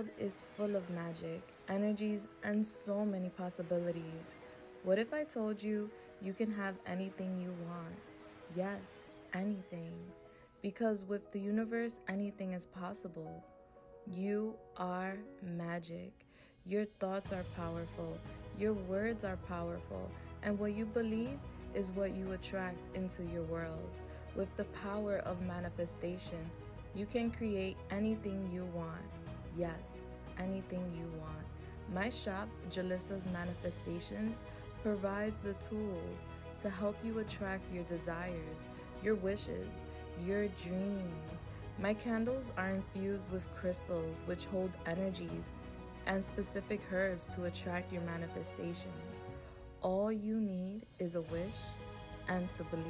world is full of magic, energies, and so many possibilities. What if I told you you can have anything you want? Yes, anything. Because with the universe, anything is possible. You are magic. Your thoughts are powerful. Your words are powerful. And what you believe is what you attract into your world. With the power of manifestation, you can create anything you want. Yes, anything you want. My shop, Julissa's Manifestations, provides the tools to help you attract your desires, your wishes, your dreams. My candles are infused with crystals which hold energies and specific herbs to attract your manifestations. All you need is a wish and to believe.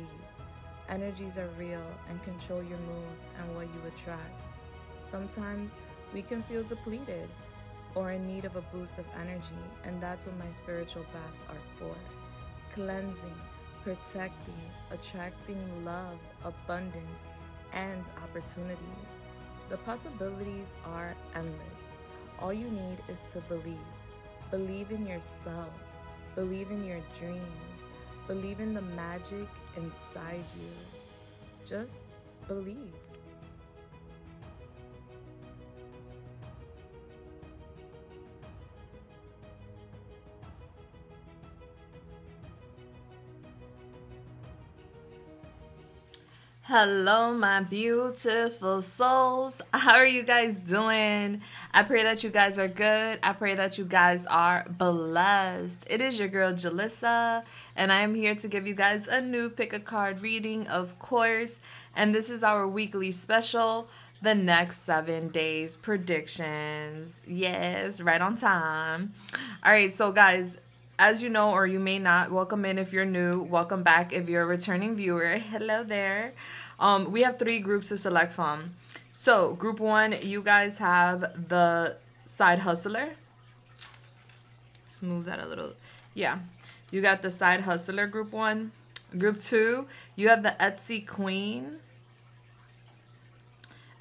Energies are real and control your moods and what you attract. Sometimes we can feel depleted or in need of a boost of energy, and that's what my spiritual baths are for. Cleansing, protecting, attracting love, abundance, and opportunities. The possibilities are endless. All you need is to believe. Believe in yourself. Believe in your dreams. Believe in the magic inside you. Just believe. Hello, my beautiful souls. How are you guys doing? I pray that you guys are good. I pray that you guys are blessed. It is your girl, Julissa, and I am here to give you guys a new pick a card reading, of course. And this is our weekly special, the next 7 days predictions. Yes, right on time. All right, so guys, as you know, or you may not, welcome in if you're new. Welcome back if you're a returning viewer. Hello there. We have 3 groups to select from. So, group 1, you guys have the side hustler. Smooth that a little. Yeah. You got the side hustler, group 1. Group 2, you have the Etsy queen.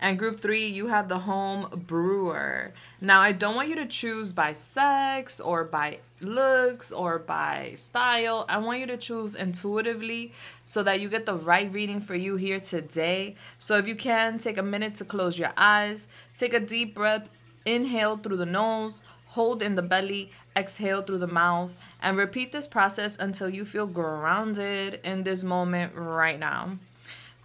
And group 3, you have the home brewer. Now, I don't want you to choose by sex or by looks or by style. I want you to choose intuitively so that you get the right reading for you here today. So if you can, take a minute to close your eyes. Take a deep breath. Inhale through the nose. Hold in the belly. Exhale through the mouth. And repeat this process until you feel grounded in this moment right now.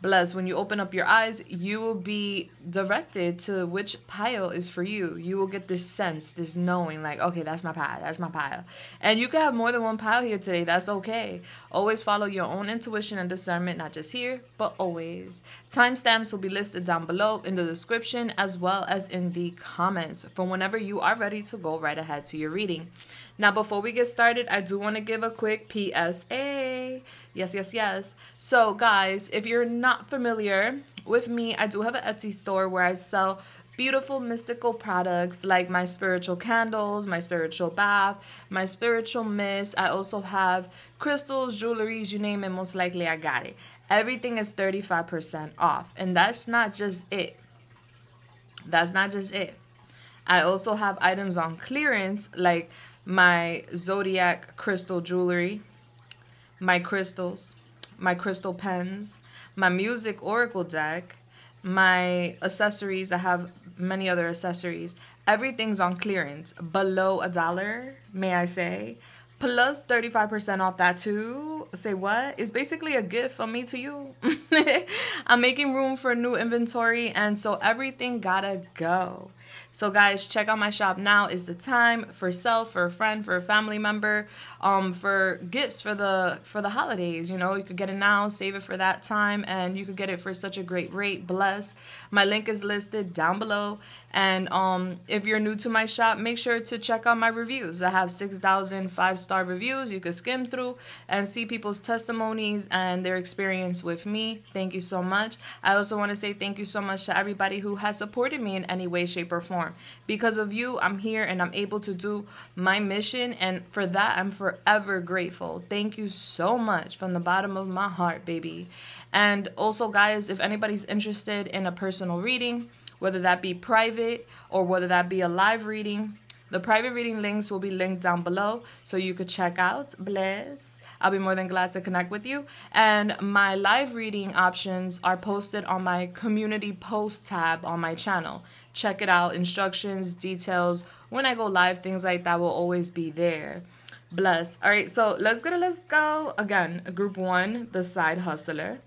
Bless, when you open up your eyes, you will be directed to which pile is for you. You will get this sense, this knowing, like, okay, that's my pile, that's my pile. And you can have more than one pile here today. That's okay. Always follow your own intuition and discernment, not just here, but always. Timestamps will be listed down below in the description as well as in the comments for whenever you are ready to go right ahead to your reading. Now, before we get started, I do want to give a quick PSA. Yes. So, guys, if you're not familiar with me, I do have an Etsy store where I sell beautiful mystical products like my spiritual candles, my spiritual bath, my spiritual mist. I also have crystals, jewelries, you name it, most likely I got it. Everything is 35% off. And that's not just it. That's not just it. I also have items on clearance like my zodiac crystal jewelry, my crystals, my crystal pens, my music oracle deck, my accessories. I have many other accessories. Everything's on clearance below $1, may I say, plus 35% off that too. Say what? It's basically a gift from me to you. I'm making room for new inventory, and so everything gotta go. So guys, check out my shop now. Is the time for self, for a friend, for a family member, for gifts for the holidays. You know, you could get it now, save it for that time, and you could get it for such a great rate. Bless. My link is listed down below. And if you're new to my shop, make sure to check out my reviews. I have 6,000 5-star reviews. You can skim through and see people's testimonies and their experience with me. Thank you so much. I also want to say thank you so much to everybody who has supported me in any way, shape, or form. Because of you, I'm here and I'm able to do my mission. And for that, I'm forever grateful. Thank you so much from the bottom of my heart, baby. And also, guys, if anybody's interested in a personal reading, whether that be private or whether that be a live reading. The private reading links will be linked down below so you could check out. Bless. I'll be more than glad to connect with you. And my live reading options are posted on my community post tab on my channel. Check it out. Instructions, details, when I go live, things like that will always be there. Bless. All right, so let's go. Again, group 1, the side hustler.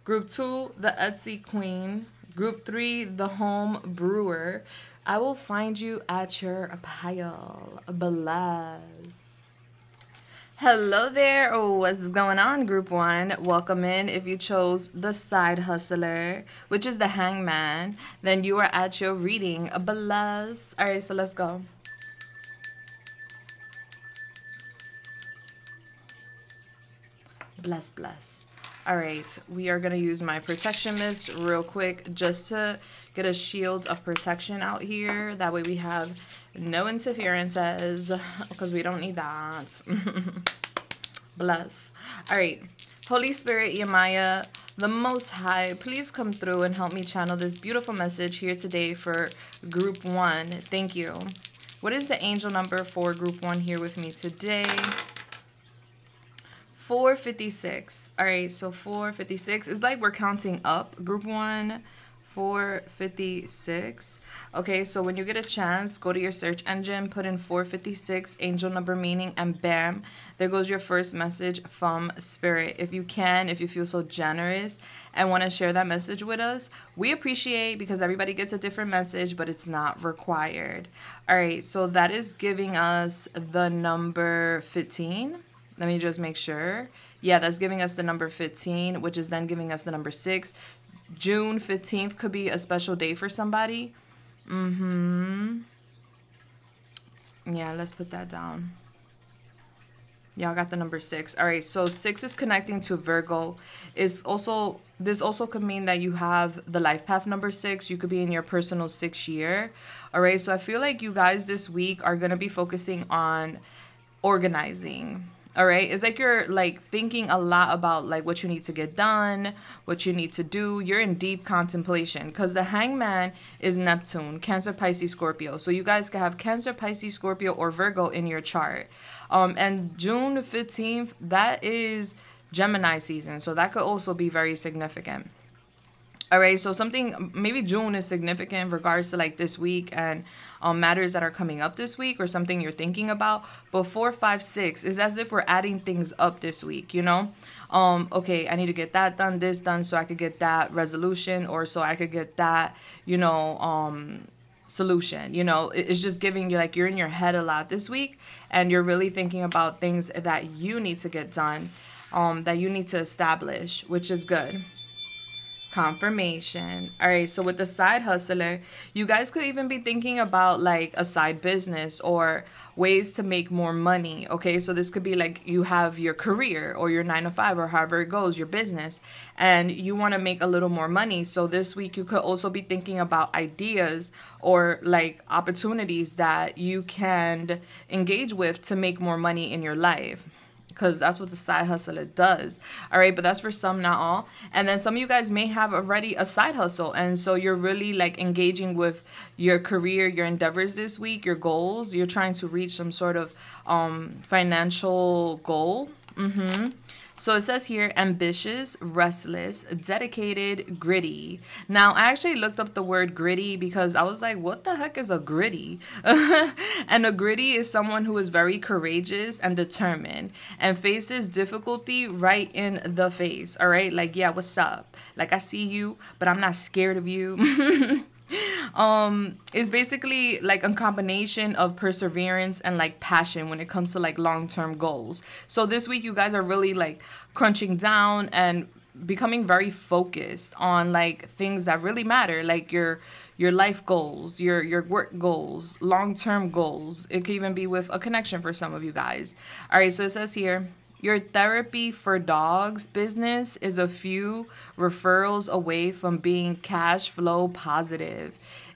Group 2, the Etsy queen. Group 3, the home brewer. I will find you at your pile. Bless. Hello there. Oh, what's going on, group 1? Welcome in. If you chose the side hustler, which is the hangman, then you are at your reading. Bless. All right, so let's go. Bless, bless. All right, we are going to use my protection mist real quick just to get a shield of protection out here. That way we have no interferences because we don't need that. Bless. All right, Holy Spirit, Yamaya, the Most High, please come through and help me channel this beautiful message here today for group 1. Thank you. What is the angel number for group 1 here with me today? 456. All right, so 456 is like we're counting up. Group 1, 456. Okay, so when you get a chance, go to your search engine, put in 456, angel number meaning, and bam, there goes your first message from Spirit. If you can, if you feel so generous and want to share that message with us, we appreciate, because everybody gets a different message, but it's not required. All right, so that is giving us the number 15. Let me just make sure. Yeah, that's giving us the number 15, which is then giving us the number 6. June 15th could be a special day for somebody. Yeah, let's put that down. Y'all got the number 6. All right, so 6 is connecting to Virgo. This also could mean that you have the life path number 6. You could be in your personal 6th year. All right, so I feel like you guys this week are going to be focusing on organizing. All right, it's like you're like thinking a lot about like what you need to get done, what you need to do. You're in deep contemplation because the hangman is Neptune, Cancer, Pisces, Scorpio. So you guys can have Cancer, Pisces, Scorpio, or Virgo in your chart. And June 15th, that is Gemini season. So that could also be very significant. All right, so something, maybe June is significant in regards to like this week and matters that are coming up this week or something you're thinking about. But 4, 5, 6 is as if we're adding things up this week, you know? Okay, I need to get that done, this done, so I could get that resolution, or so I could get that, you know, solution. You know, it's just giving you like you're in your head a lot this week and you're really thinking about things that you need to get done, that you need to establish, which is good. Confirmation. All right, so with the side hustler, you guys could even be thinking about like a side business or ways to make more money. Okay, so this could be like you have your career or your 9 to 5 or however it goes, your business, and you want to make a little more money. So this week you could also be thinking about ideas or like opportunities that you can engage with to make more money in your life, because that's what the side hustler does. All right, but that's for some, not all. And then some of you guys may have already a side hustle, and so you're really like engaging with your career, your endeavors this week, your goals. You're trying to reach some sort of financial goal. So it says here, ambitious, restless, dedicated, gritty. Now, I actually looked up the word gritty because I was like, what the heck is a gritty? And a gritty is someone who is very courageous and determined and faces difficulty right in the face. All right, like, yeah, what's up? Like, I see you, but I'm not scared of you. It's basically like a combination of perseverance and like passion when it comes to like long-term goals. So this week you guys are really like crunching down and becoming very focused on like things that really matter, like your life goals, your work goals, long-term goals. It could even be with a connection for some of you guys. All right, so it says here, your therapy for dogs business is a few referrals away from being cash flow positive.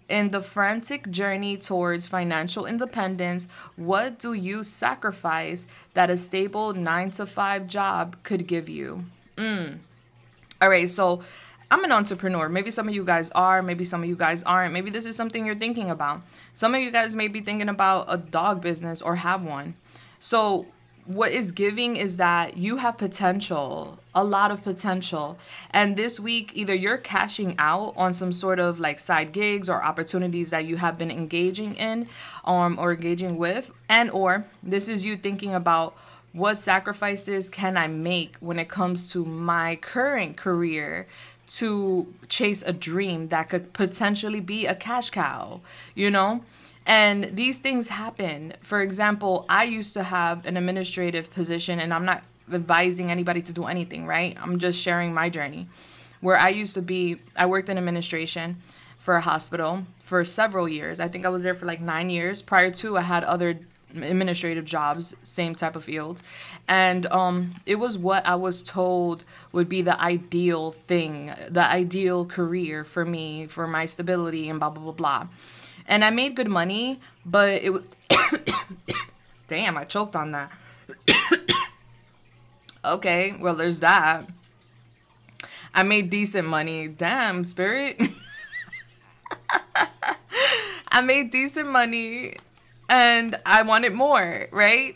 In the frantic journey towards financial independence, what do you sacrifice that a stable 9 to 5 job could give you? All right, so I'm an entrepreneur. Maybe some of you guys are, maybe some of you guys aren't. Maybe this is something you're thinking about. Some of you guys may be thinking about a dog business or have one. So what is giving is that you have potential, a lot of potential. And this week, either you're cashing out on some sort of like side gigs or opportunities that you have been engaging in or engaging with. And or this is you thinking about what sacrifices can I make when it comes to my current career to chase a dream that could potentially be a cash cow, you know? And these things happen. For example, I used to have an administrative position, and I'm not advising anybody to do anything, right? I'm just sharing my journey. Where I worked in administration for a hospital for several years. I think I was there for like 9 years. Prior to, I had other administrative jobs, same type of field. And it was what I was told would be the ideal thing, the ideal career for me, for my stability and blah, blah, blah, blah. And I made good money, but it was... Damn, I choked on that. Okay, well, there's that. I made decent money. Damn, spirit. I made decent money, and I wanted more, right?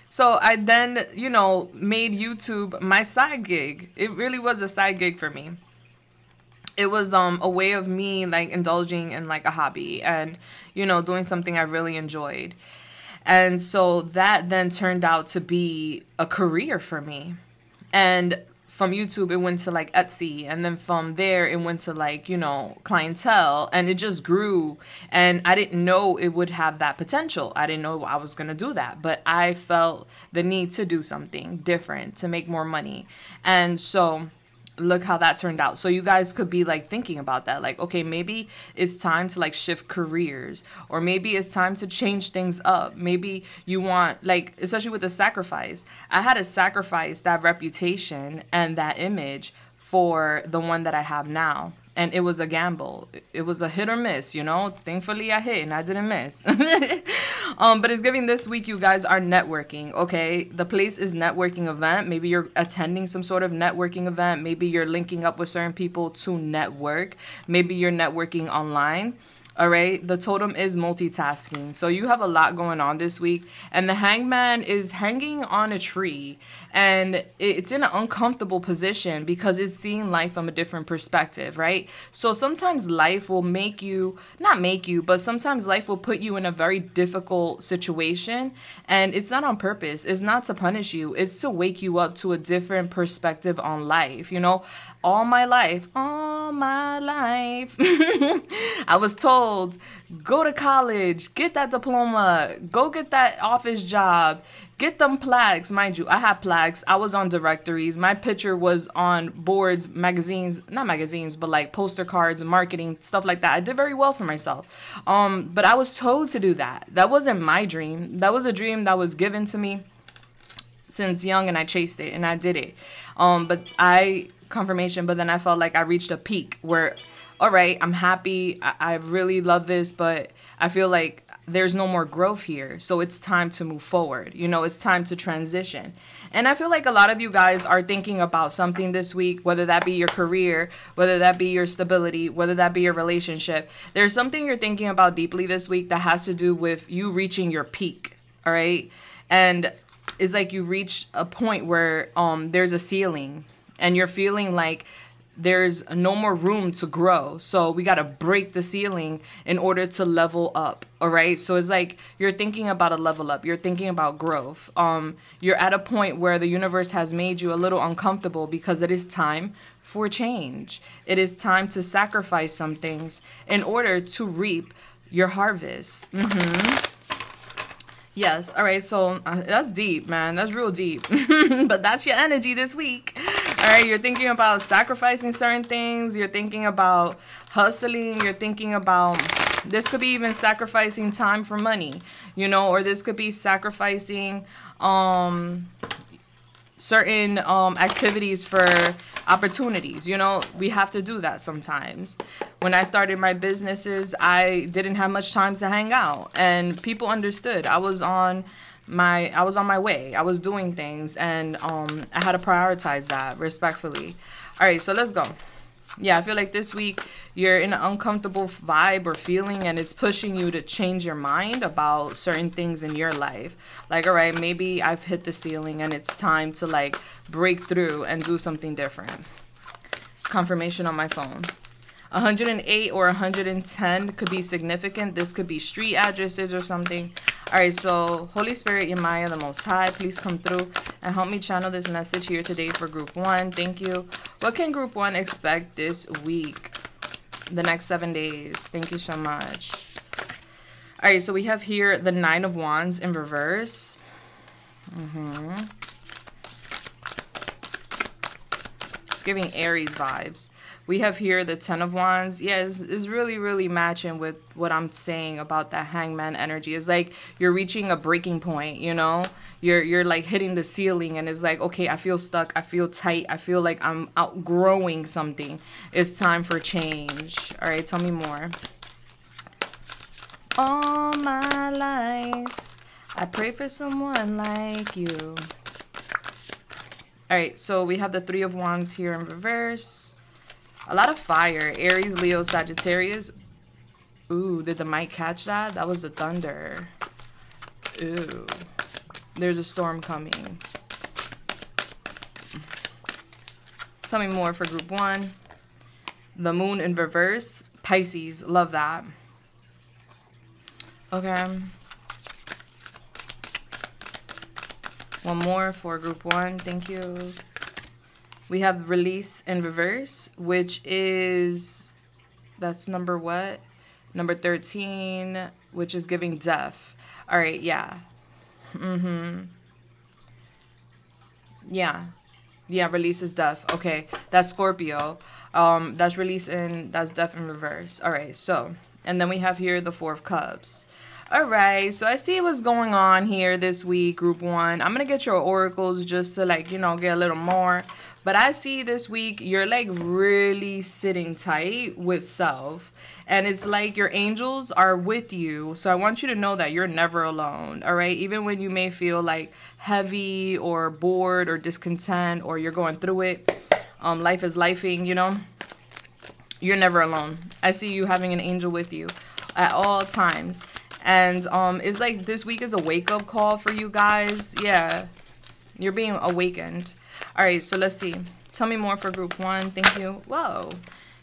So I then, you know, made YouTube my side gig. It really was a side gig for me. It was a way of me like indulging in like a hobby and, you know, doing something I really enjoyed. And so that then turned out to be a career for me. And from YouTube, it went to like Etsy. And then from there, it went to like, you know, clientele. And it just grew. And I didn't know it would have that potential. I didn't know I was going to do that. But I felt the need to do something different to make more money. And so look how that turned out. So you guys could be like thinking about that, like, okay, maybe it's time to like shift careers, or maybe it's time to change things up. Maybe you want, like, especially with the sacrifice, I had to sacrifice that reputation and that image for the one that I have now. And it was a gamble. It was a hit or miss, you know. Thankfully, I hit and I didn't miss. But it's giving this week you guys are networking, okay? The place is networking event. Maybe you're attending some sort of networking event. Maybe you're linking up with certain people to network. Maybe you're networking online. All right, the totem is multitasking. So you have a lot going on this week. And the hangman is hanging on a tree. And it's in an uncomfortable position because it's seeing life from a different perspective, right? So sometimes life will make you, not make you, but sometimes life will put you in a very difficult situation. And it's not on purpose. It's not to punish you. It's to wake you up to a different perspective on life. You know, all my life, I was told, go to college, get that diploma, go get that office job, get them plaques. Mind you, I had plaques. I was on directories. My picture was on boards, magazines, not magazines, but like poster cards and marketing, stuff like that. I did very well for myself. But I was told to do that. That wasn't my dream. That was a dream that was given to me since young, and I chased it and I did it. Confirmation, but then I felt like I reached a peak where, all right, I'm happy. I really love this, but I feel like there's no more growth here. So it's time to move forward. You know, it's time to transition. And I feel like a lot of you guys are thinking about something this week, whether that be your career, whether that be your stability, whether that be your relationship. There's something you're thinking about deeply this week that has to do with you reaching your peak. All right. And it's like you reach a point where there's a ceiling. And you're feeling like there's no more room to grow. So we got to break the ceiling in order to level up. All right. So it's like you're thinking about a level up. You're thinking about growth. You're at a point where the universe has made you a little uncomfortable because it is time for change. It is time to sacrifice some things in order to reap your harvest. Yes. All right. So that's deep, man. That's real deep. But that's your energy this week. All right. You're thinking about sacrificing certain things. You're thinking about hustling. You're thinking about, this could be even sacrificing time for money, you know, or this could be sacrificing certain activities for opportunities. You know, we have to do that sometimes. When I started my businesses, I didn't have much time to hang out, and people understood. I was on my way. I was doing things, and I had to prioritize that respectfully. All right, so let's go. Yeah, I feel like this week you're in an uncomfortable vibe or feeling, and it's pushing you to change your mind about certain things in your life. Like, all right, maybe I've hit the ceiling and it's time to like break through and do something different. Confirmation on my phone. 108 or 110 could be significant. This could be street addresses or something. All right, so Holy Spirit, Yamaya, the Most High, please come through and help me channel this message here today for Group 1. Thank you. What can Group 1 expect this week, the next 7 days? Thank you so much. All right, so we have here the 9 of Wands in reverse. It's giving Aries vibes. We have here the 10 of Wands. Yeah, it's really, really matching with what I'm saying about that Hangman energy. It's like you're reaching a breaking point, you know? You're like hitting the ceiling, and it's like, okay, I feel stuck. I feel tight. I feel like I'm outgrowing something. It's time for change. All right, tell me more. All my life, I pray for someone like you. All right, so we have the 3 of Wands here in reverse. A lot of fire. Aries, Leo, Sagittarius. Ooh, did the mic catch that? That was the thunder. Ooh. There's a storm coming. Tell me more for Group 1. The moon in reverse. Pisces. Love that. Okay. One more for Group 1. Thank you. We have release in reverse, which is, that's number what? Number 13, which is giving death. All right, yeah. Yeah. Yeah, release is death. Okay, that's Scorpio. That's release in, that's death in reverse. All right, so, and then we have here the 4 of Cups. All right, so I see what's going on here this week, Group 1. I'm going to get your oracles just to, like, you know, get a little more. But I see this week you're like really sitting tight with self. And it's like your angels are with you. So I want you to know that you're never alone. All right. Even when you may feel like heavy or bored or discontent or you're going through it. Life is lifing, you know. You're never alone. I see you having an angel with you at all times. And it's like this week is a wake-up call for you guys. Yeah. You're being awakened. All right, so let's see. Tell me more for Group 1. Thank you. Whoa.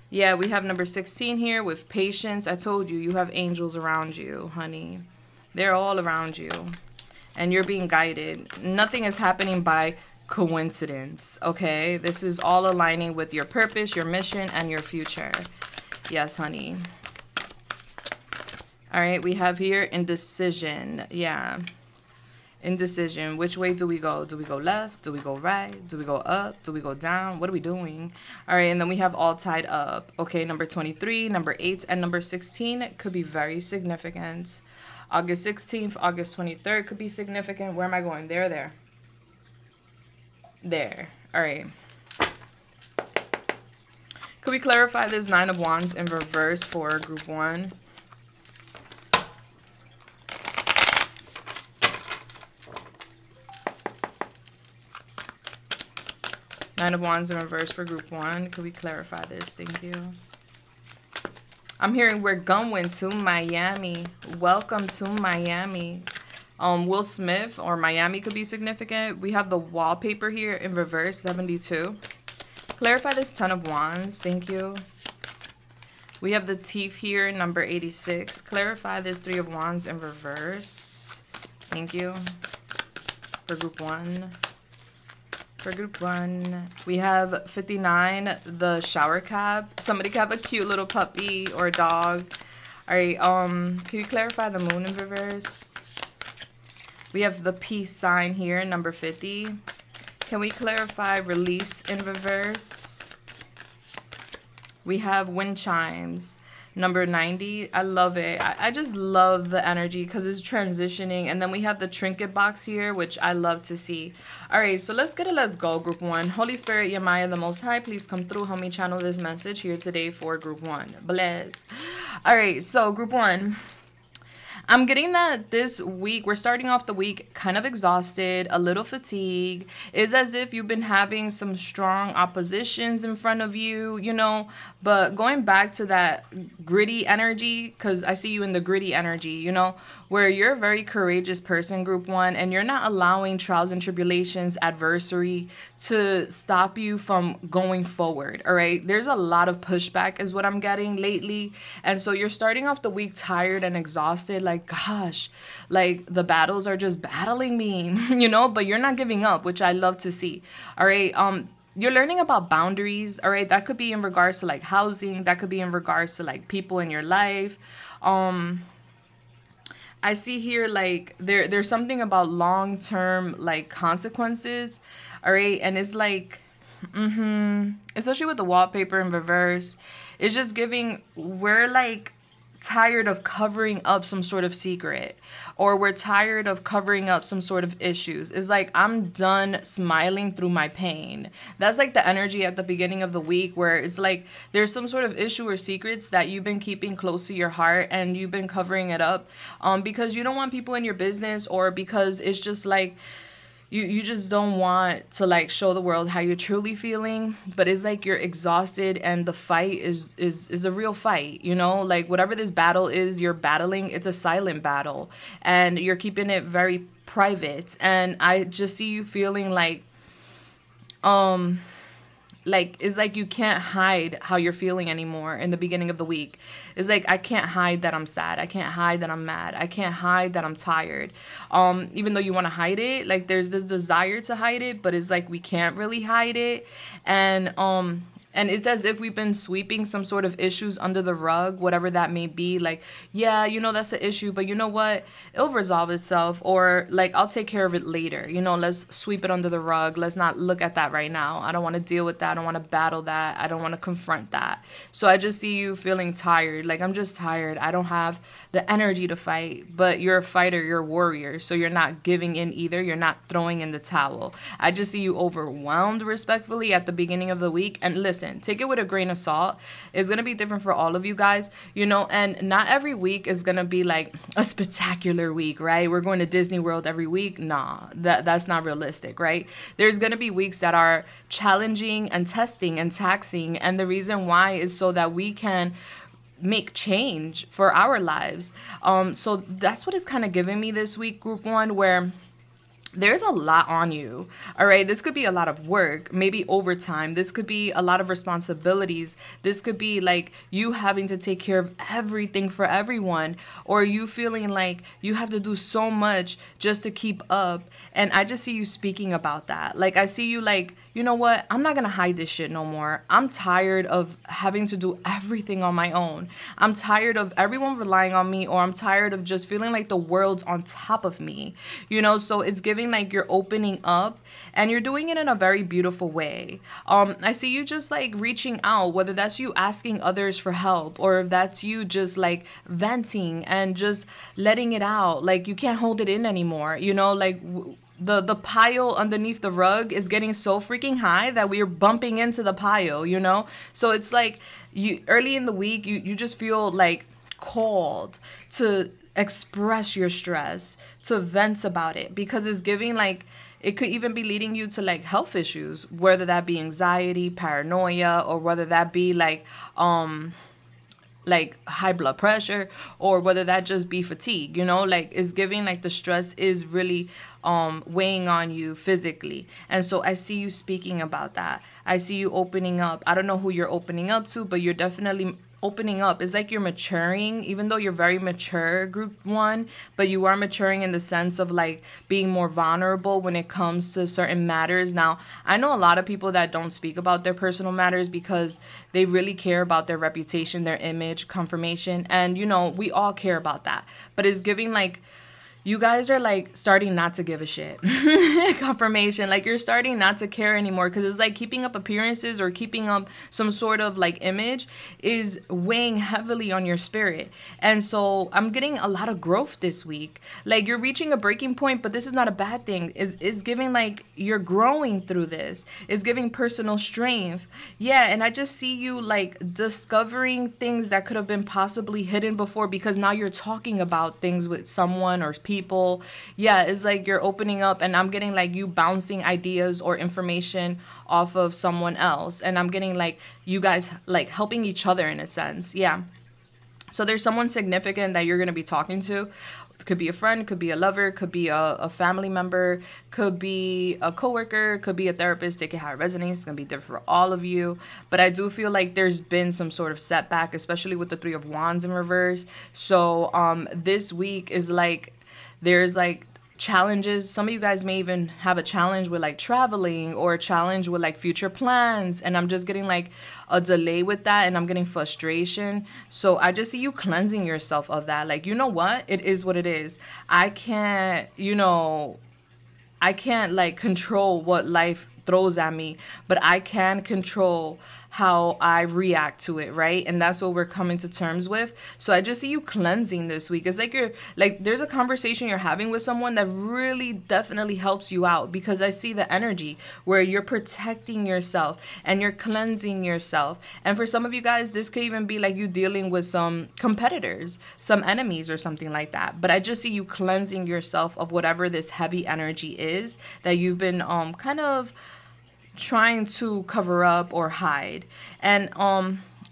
Yeah, we have number 16 here with patience. I told you, you have angels around you, honey. They're all around you. And you're being guided. Nothing is happening by coincidence, okay? This is all aligning with your purpose, your mission, and your future. Yes, honey. All right, we have here indecision. Yeah. Indecision. Which way do we go? Do we go left? Do we go right? Do we go up? Do we go down? What are we doing? All right, and then we have all tied up. Okay, number 23, number 8, and number 16 could be very significant. August 16th, August 23rd could be significant. Where am I going? There. There. All right. Could we clarify this 9 of Wands in reverse for Group 1? Nine of Wands in reverse for Group 1. Could we clarify this? Thank you. I'm hearing we're going to Miami. Welcome to Miami. Will Smith or Miami could be significant. We have the wallpaper here in reverse, 72. Clarify this 10 of Wands. Thank you. We have the teeth here, number 86. Clarify this 3 of Wands in reverse. Thank you. For Group 1. For Group 1, we have 59, the shower cap. Somebody could have a cute little puppy or a dog. All right, can you clarify the moon in reverse? We have the peace sign here, number 50. Can we clarify release in reverse? We have wind chimes, number 90. I love it. I just love the energy because it's transitioning. And then we have the trinket box here, which I love to see. All right, so let's get it. Let's go, Group 1. Holy Spirit, Yamaya, the Most High, please come through. Help me channel this message here today for Group 1. Bless. All right, so Group 1. I'm getting that this week, we're starting off the week kind of exhausted, a little fatigued. It's as if you've been having some strong oppositions in front of you, you know, but going back to that gritty energy, because I see you in the gritty energy, you know, where you're a very courageous person, group one, and you're not allowing trials and tribulations, adversity to stop you from going forward, all right? There's a lot of pushback is what I'm getting lately, and so you're starting off the week tired and exhausted, like, gosh, like the battles are just battling me, you know, but you're not giving up, which I love to see, all right? You're learning about boundaries, all right? That could be in regards to like housing. That could be in regards to like people in your life. I see here like there's something about long-term like consequences, all right? And it's like, especially with the wallpaper in reverse, it's just giving, we're like tired of covering up some sort of secret, or we're tired of covering up some sort of issues. It's like, I'm done smiling through my pain. That's like the energy at the beginning of the week, where it's like there's some sort of issue or secrets that you've been keeping close to your heart and you've been covering it up because you don't want people in your business, or because it's just like you just don't want to like show the world how you're truly feeling. But it's like you're exhausted, and the fight is a real fight, you know, like whatever this battle is you're battling, it's a silent battle, and you're keeping it very private. And I just see you feeling like it's like you can't hide how you're feeling anymore in the beginning of the week. It's like, I can't hide that I'm sad. I can't hide that I'm mad. I can't hide that I'm tired. Even though you want to hide it, like there's this desire to hide it, but it's like we can't really hide it. And it's as if we've been sweeping some sort of issues under the rug, whatever that may be. Like, yeah, you know, that's an issue, but you know what? It'll resolve itself, or like, I'll take care of it later. You know, let's sweep it under the rug. Let's not look at that right now. I don't want to deal with that. I don't want to battle that. I don't want to confront that. So I just see you feeling tired. Like, I'm just tired. I don't have the energy to fight. But you're a fighter. You're a warrior. So you're not giving in either. You're not throwing in the towel. I just see you overwhelmed, respectfully, at the beginning of the week. And listen, take it with a grain of salt. It's going to be different for all of you guys, you know, and not every week is going to be like a spectacular week, right? We're going to Disney World every week. Nah, that's not realistic, right? There's going to be weeks that are challenging and testing and taxing. And the reason why is so that we can make change for our lives. So that's what it's kind of giving me this week, group one, where there's a lot on you, all right? This could be a lot of work, maybe overtime. This could be a lot of responsibilities. This could be like you having to take care of everything for everyone, or you feeling like you have to do so much just to keep up. And I just see you speaking about that. Like, I see you like, you know what? I'm not going to hide this shit no more. I'm tired of having to do everything on my own. I'm tired of everyone relying on me, or I'm tired of just feeling like the world's on top of me, you know? So it's giving like you're opening up, and you're doing it in a very beautiful way. I see you just like reaching out, whether that's you asking others for help, or if that's you just like venting and just letting it out. Like, you can't hold it in anymore, you know, like the pile underneath the rug is getting so freaking high that we're bumping into the pile, you know? So it's like you early in the week, you just feel like called to express your stress, to vent about it, because it's giving like, it could even be leading you to like health issues, whether that be anxiety, paranoia, or whether that be like high blood pressure, or whether that just be fatigue, you know? Like, it's giving like the stress is really weighing on you physically. And so I see you speaking about that. I see you opening up. I don't know who you're opening up to, but you're definitely opening up. It's like you're maturing, even though you're very mature, group one, but you are maturing in the sense of like being more vulnerable when it comes to certain matters. Now, I know a lot of people that don't speak about their personal matters because they really care about their reputation, their image, confirmation, and you know, we all care about that. But it's giving like you guys are like starting not to give a shit. Confirmation, like you're starting not to care anymore, because it's like keeping up appearances or keeping up some sort of like image is weighing heavily on your spirit. And so I'm getting a lot of growth this week. Like you're reaching a breaking point, but this is not a bad thing. Is giving like you're growing through this. It's giving personal strength. Yeah, and I just see you like discovering things that could have been possibly hidden before, because now you're talking about things with someone or people. Yeah, it's like you're opening up, and I'm getting like you bouncing ideas or information off of someone else, and I'm getting like you guys like helping each other in a sense. Yeah, so there's someone significant that you're going to be talking to. Could be a friend, could be a lover, could be a family member, could be a coworker, could be a therapist. Take it how it resonates. It's going to be different for all of you. But I do feel like there's been some sort of setback, especially with the Three of Wands in reverse. So this week is like, there's like challenges. Some of you guys may even have a challenge with like traveling, or a challenge with like future plans, and I'm just getting like a delay with that, and I'm getting frustration. So I just see you cleansing yourself of that. Like, you know what, it is what it is. I can't like control what life throws at me, but I can control how I react to it, right? And that's what we're coming to terms with. So I just see you cleansing this week. It's like you're like, there's a conversation you're having with someone that really definitely helps you out, because I see the energy where you're protecting yourself and you're cleansing yourself. And for some of you guys, this could even be like you dealing with some competitors, some enemies or something like that. But I just see you cleansing yourself of whatever this heavy energy is that you've been kind of trying to cover up or hide. And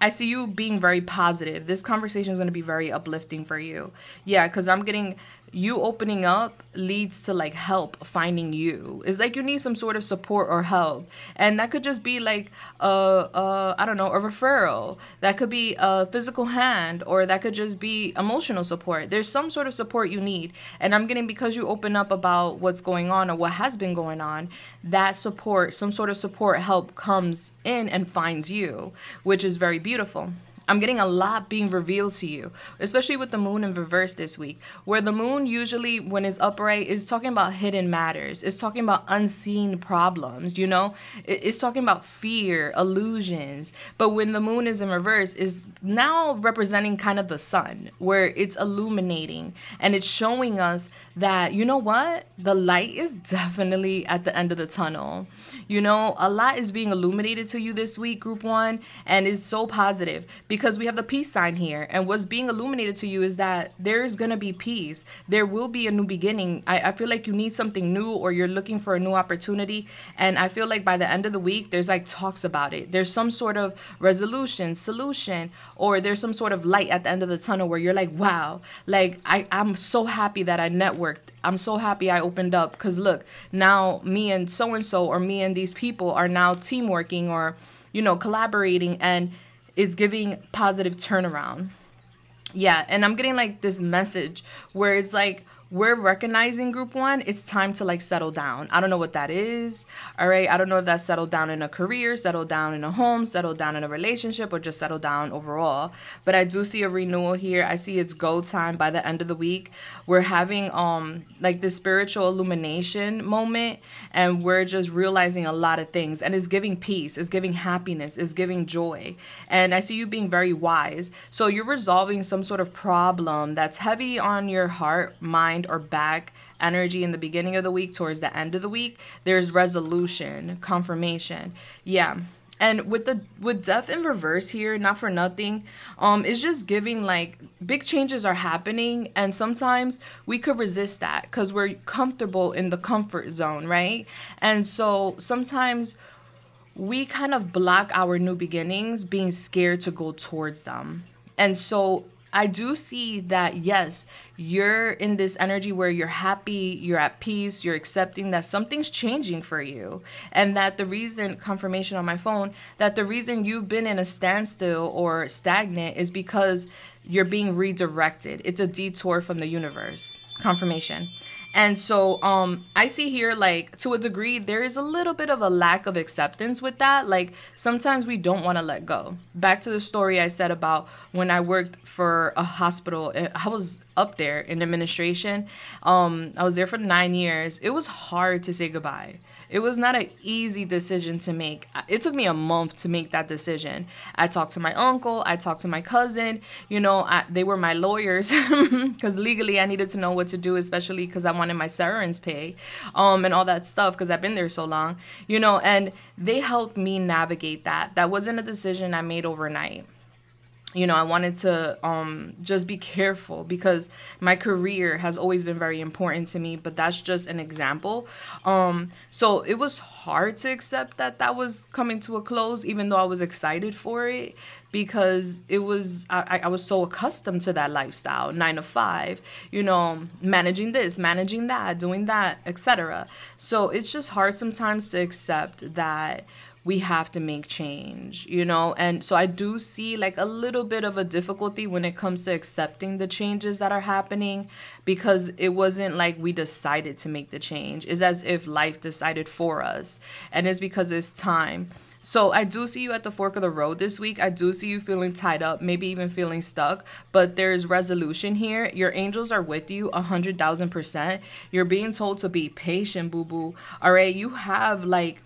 I see you being very positive. This conversation is going to be very uplifting for you. Yeah, because I'm getting you opening up leads to like help finding you. It's like you need some sort of support or help. And that could just be like I don't know, a referral. That could be a physical hand, or that could just be emotional support. There's some sort of support you need. And I'm getting, because you open up about what's going on or what has been going on, that support, some sort of support help comes in and finds you, which is very beautiful. I'm getting a lot being revealed to you, especially with the moon in reverse this week, where the moon usually, when it's upright, is talking about hidden matters. It's talking about unseen problems, you know? It's talking about fear, illusions. But when the moon is in reverse, is now representing kind of the sun, where it's illuminating, and it's showing us that, you know what? The light is definitely at the end of the tunnel. You know, a lot is being illuminated to you this week, group one, and it's so positive, because we have the peace sign here, and what's being illuminated to you is that there is going to be peace. There will be a new beginning. I feel like you need something new, or you're looking for a new opportunity, and I feel like by the end of the week, there's like talks about it. There's some sort of resolution, solution, or there's some sort of light at the end of the tunnel where you're like, wow, like I'm so happy that I networked. I'm so happy I opened up, because look, now me and so-and-so, or me and these people are now team working, or, you know, collaborating, and it's giving positive turnaround. Yeah, and I'm getting like this message where it's like, we're recognizing, group one, it's time to like settle down. I don't know what that is. All right. I don't know if that's settle down in a career, settle down in a home, settle down in a relationship, or just settle down overall. But I do see a renewal here. I see it's go time by the end of the week. We're having like this spiritual illumination moment, and we're just realizing a lot of things, and it's giving peace, it's giving happiness, it's giving joy. And I see you being very wise. So you're resolving some sort of problem that's heavy on your heart, mind, or back energy in the beginning of the week. Towards the end of the week, there's resolution, confirmation. Yeah. And with death in reverse here, not for nothing, it's just giving like big changes are happening, and sometimes we could resist that because we're comfortable in the comfort zone, right? And so sometimes we kind of block our new beginnings, being scared to go towards them. And so I do see that, yes, you're in this energy where you're happy, you're at peace, you're accepting that something's changing for you. And that the reason, confirmation on my phone, that the reason you've been in a standstill or stagnant is because you're being redirected. It's a detour from the universe. Confirmation. And so I see here, like, to a degree, there is a little bit of a lack of acceptance with that. Like, sometimes we don't want to let go. Back to the story I said about when I worked for a hospital. I was up there in administration. I was there for 9 years. It was hard to say goodbye. It was not an easy decision to make. It took me a month to make that decision. I talked to my uncle. I talked to my cousin. You know, they were my lawyers because legally I needed to know what to do, especially because I wanted my severance pay and all that stuff because I've been there so long, you know, and they helped me navigate that. That wasn't a decision I made overnight. You know, I wanted to just be careful because my career has always been very important to me, but that's just an example. So it was hard to accept that that was coming to a close, even though I was excited for it, because it was, I was so accustomed to that lifestyle, 9 to 5, you know, managing this, managing that, doing that, etc. So it's just hard sometimes to accept that we have to make change, you know? And so I do see like a little bit of a difficulty when it comes to accepting the changes that are happening, because it wasn't like we decided to make the change. It's as if life decided for us, and it's because it's time. So I do see you at the fork of the road this week. I do see you feeling tied up, maybe even feeling stuck, but there's resolution here. Your angels are with you 100,000%. You're being told to be patient, boo-boo. All right, you have like,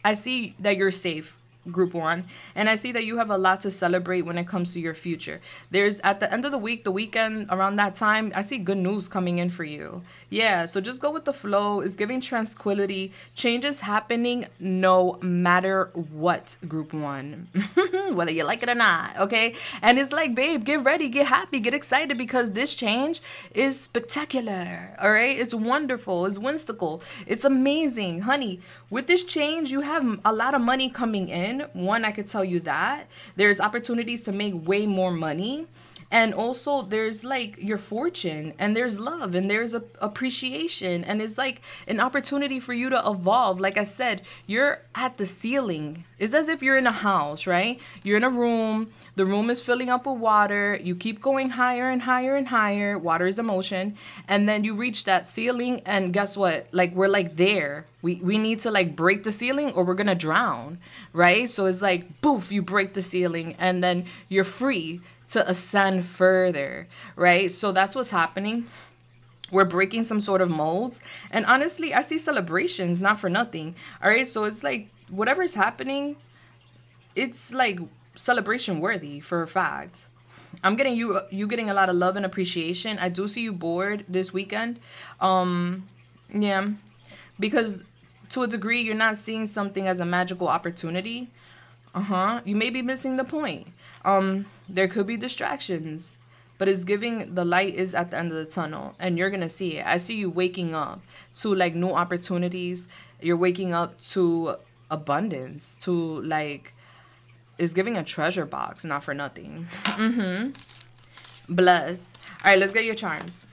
I see that you're safe, group 1, and I see that you have a lot to celebrate when it comes to your future. There's, at the end of the week, the weekend, around that time, I see good news coming in for you. Yeah, so just go with the flow. It's giving tranquility. Change is happening no matter what, group 1, whether you like it or not, okay? And it's like, babe, get ready, get happy, get excited, because this change is spectacular, all right? It's wonderful, it's whimsical, it's amazing, honey. With this change, you have a lot of money coming in. One, I could tell you that. There's opportunities to make way more money. And also there's like your fortune, and there's love, and there's appreciation, and it's like an opportunity for you to evolve. Like I said, you're at the ceiling. It's as if you're in a house, right? You're in a room. The room is filling up with water. You keep going higher and higher and higher. Water is the motion. And then you reach that ceiling, and guess what? Like, we're like there. We need to like break the ceiling or we're gonna drown, right? So it's like, poof, you break the ceiling, and then you're free to ascend further, right? So that's what's happening. We're breaking some sort of molds. And honestly, I see celebrations, not for nothing. All right, so it's like whatever's happening, it's like celebration worthy for a fact. I'm getting you getting a lot of love and appreciation. I do see you bored this weekend. Yeah, because to a degree, you're not seeing something as a magical opportunity. You may be missing the point. There could be distractions, but it's giving the light is at the end of the tunnel, and you're gonna see it. I see you waking up to like new opportunities. You're waking up to abundance, to like, it's giving a treasure box, not for nothing. Bless. All right, let's get your charms.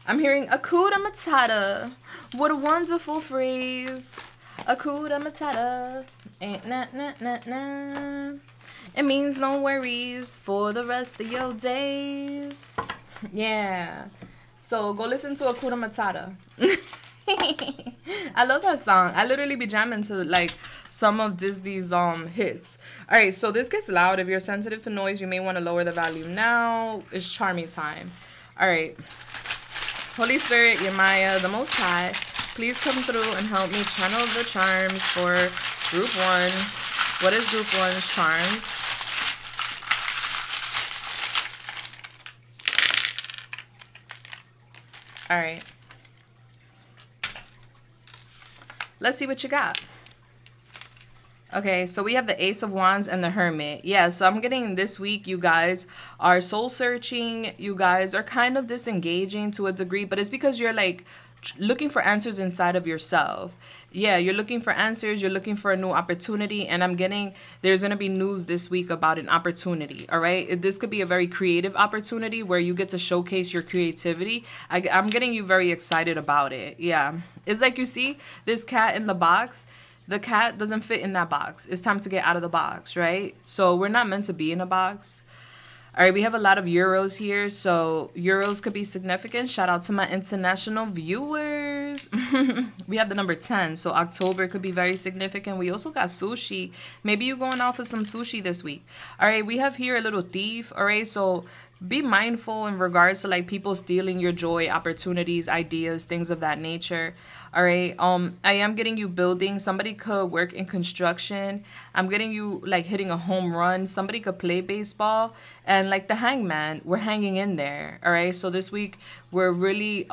I'm hearing Akuda Matata. What a wonderful phrase. Akuda Matata. Ain't na. It means no worries for the rest of your days. Yeah. So go listen to Akuda Matata. I love that song. I literally be jamming to like some of Disney's hits. All right, so this gets loud. If you're sensitive to noise, you may want to lower the volume now. It's charming time. All right. Holy Spirit, Yemaya, the Most High, please come through and help me channel the charms for Group 1. What is Group 1's charms? All right. Let's see what you got. Okay, so we have the Ace of Wands and the Hermit. Yeah, so I'm getting this week, you guys are soul searching. You guys are kind of disengaging to a degree, but it's because you're like looking for answers inside of yourself. Yeah, you're looking for answers. You're looking for a new opportunity. And I'm getting, there's going to be news this week about an opportunity. All right. This could be a very creative opportunity where you get to showcase your creativity. I'm getting you very excited about it. Yeah. It's like, you see this cat in the box. The cat doesn't fit in that box. It's time to get out of the box, right? So we're not meant to be in a box. All right, we have a lot of euros here, so euros could be significant. Shout out to my international viewers. We have the number 10, so October could be very significant. We also got sushi. Maybe you're going out for some sushi this week. All right, we have here a little thief. All right, so be mindful in regards to like people stealing your joy, opportunities, ideas, things of that nature. All right. I am getting you building. Somebody could work in construction. I'm getting you like hitting a home run. Somebody could play baseball. And like the hangman, we're hanging in there. All right. So this week we're really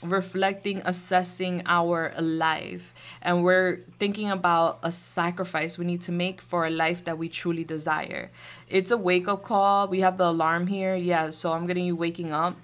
reflecting, assessing our life. And we're thinking about a sacrifice we need to make for a life that we truly desire. It's a wake-up call. We have the alarm here. Yeah, so I'm getting you waking up.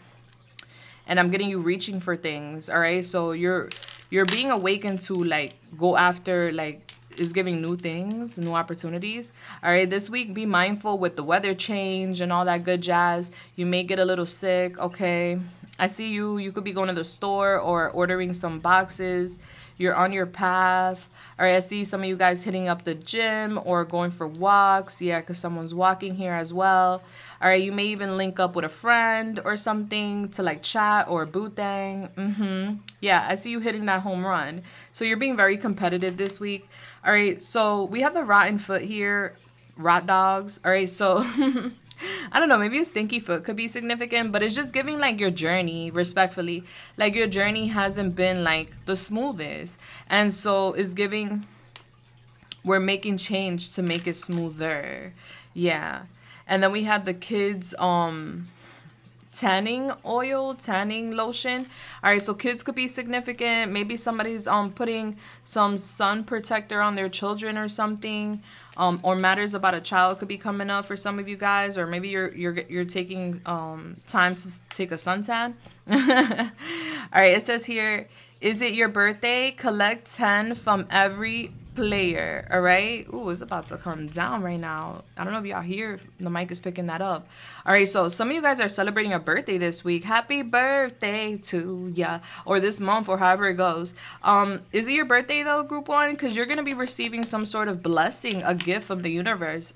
And I'm getting you reaching for things. All right. So you're being awakened to like go after like is giving new things, new opportunities. All right. This week, be mindful with the weather change and all that good jazz. You may get a little sick. Okay. I see you. You could be going to the store or ordering some boxes. You're on your path. All right, I see some of you guys hitting up the gym or going for walks. Yeah, because someone's walking here as well. All right, you may even link up with a friend or something to like chat or bootang. Yeah, I see you hitting that home run. So you're being very competitive this week. All right, so we have the rotten foot here, rot dogs. All right, so I don't know, maybe a stinky foot could be significant, but it's just giving like your journey, respectfully. Like your journey hasn't been like the smoothest. And so it's giving, we're making change to make it smoother. Yeah. And then we have the kids, tanning oil, tanning lotion. All right, so kids could be significant. Maybe somebody's putting some sun protector on their children or something. Or matters about a child could be coming up for some of you guys, or maybe you're taking time to take a suntan. All right, it says here, is it your birthday? Collect 10 from every player. All right. Ooh, it's about to come down right now. I don't know if y'all hear if the mic is picking that up. All right, so some of you guys are celebrating a birthday this week. Happy birthday to ya, or this month, or however it goes. Is it your birthday though, group one? Because you're gonna be receiving some sort of blessing, a gift from the universe.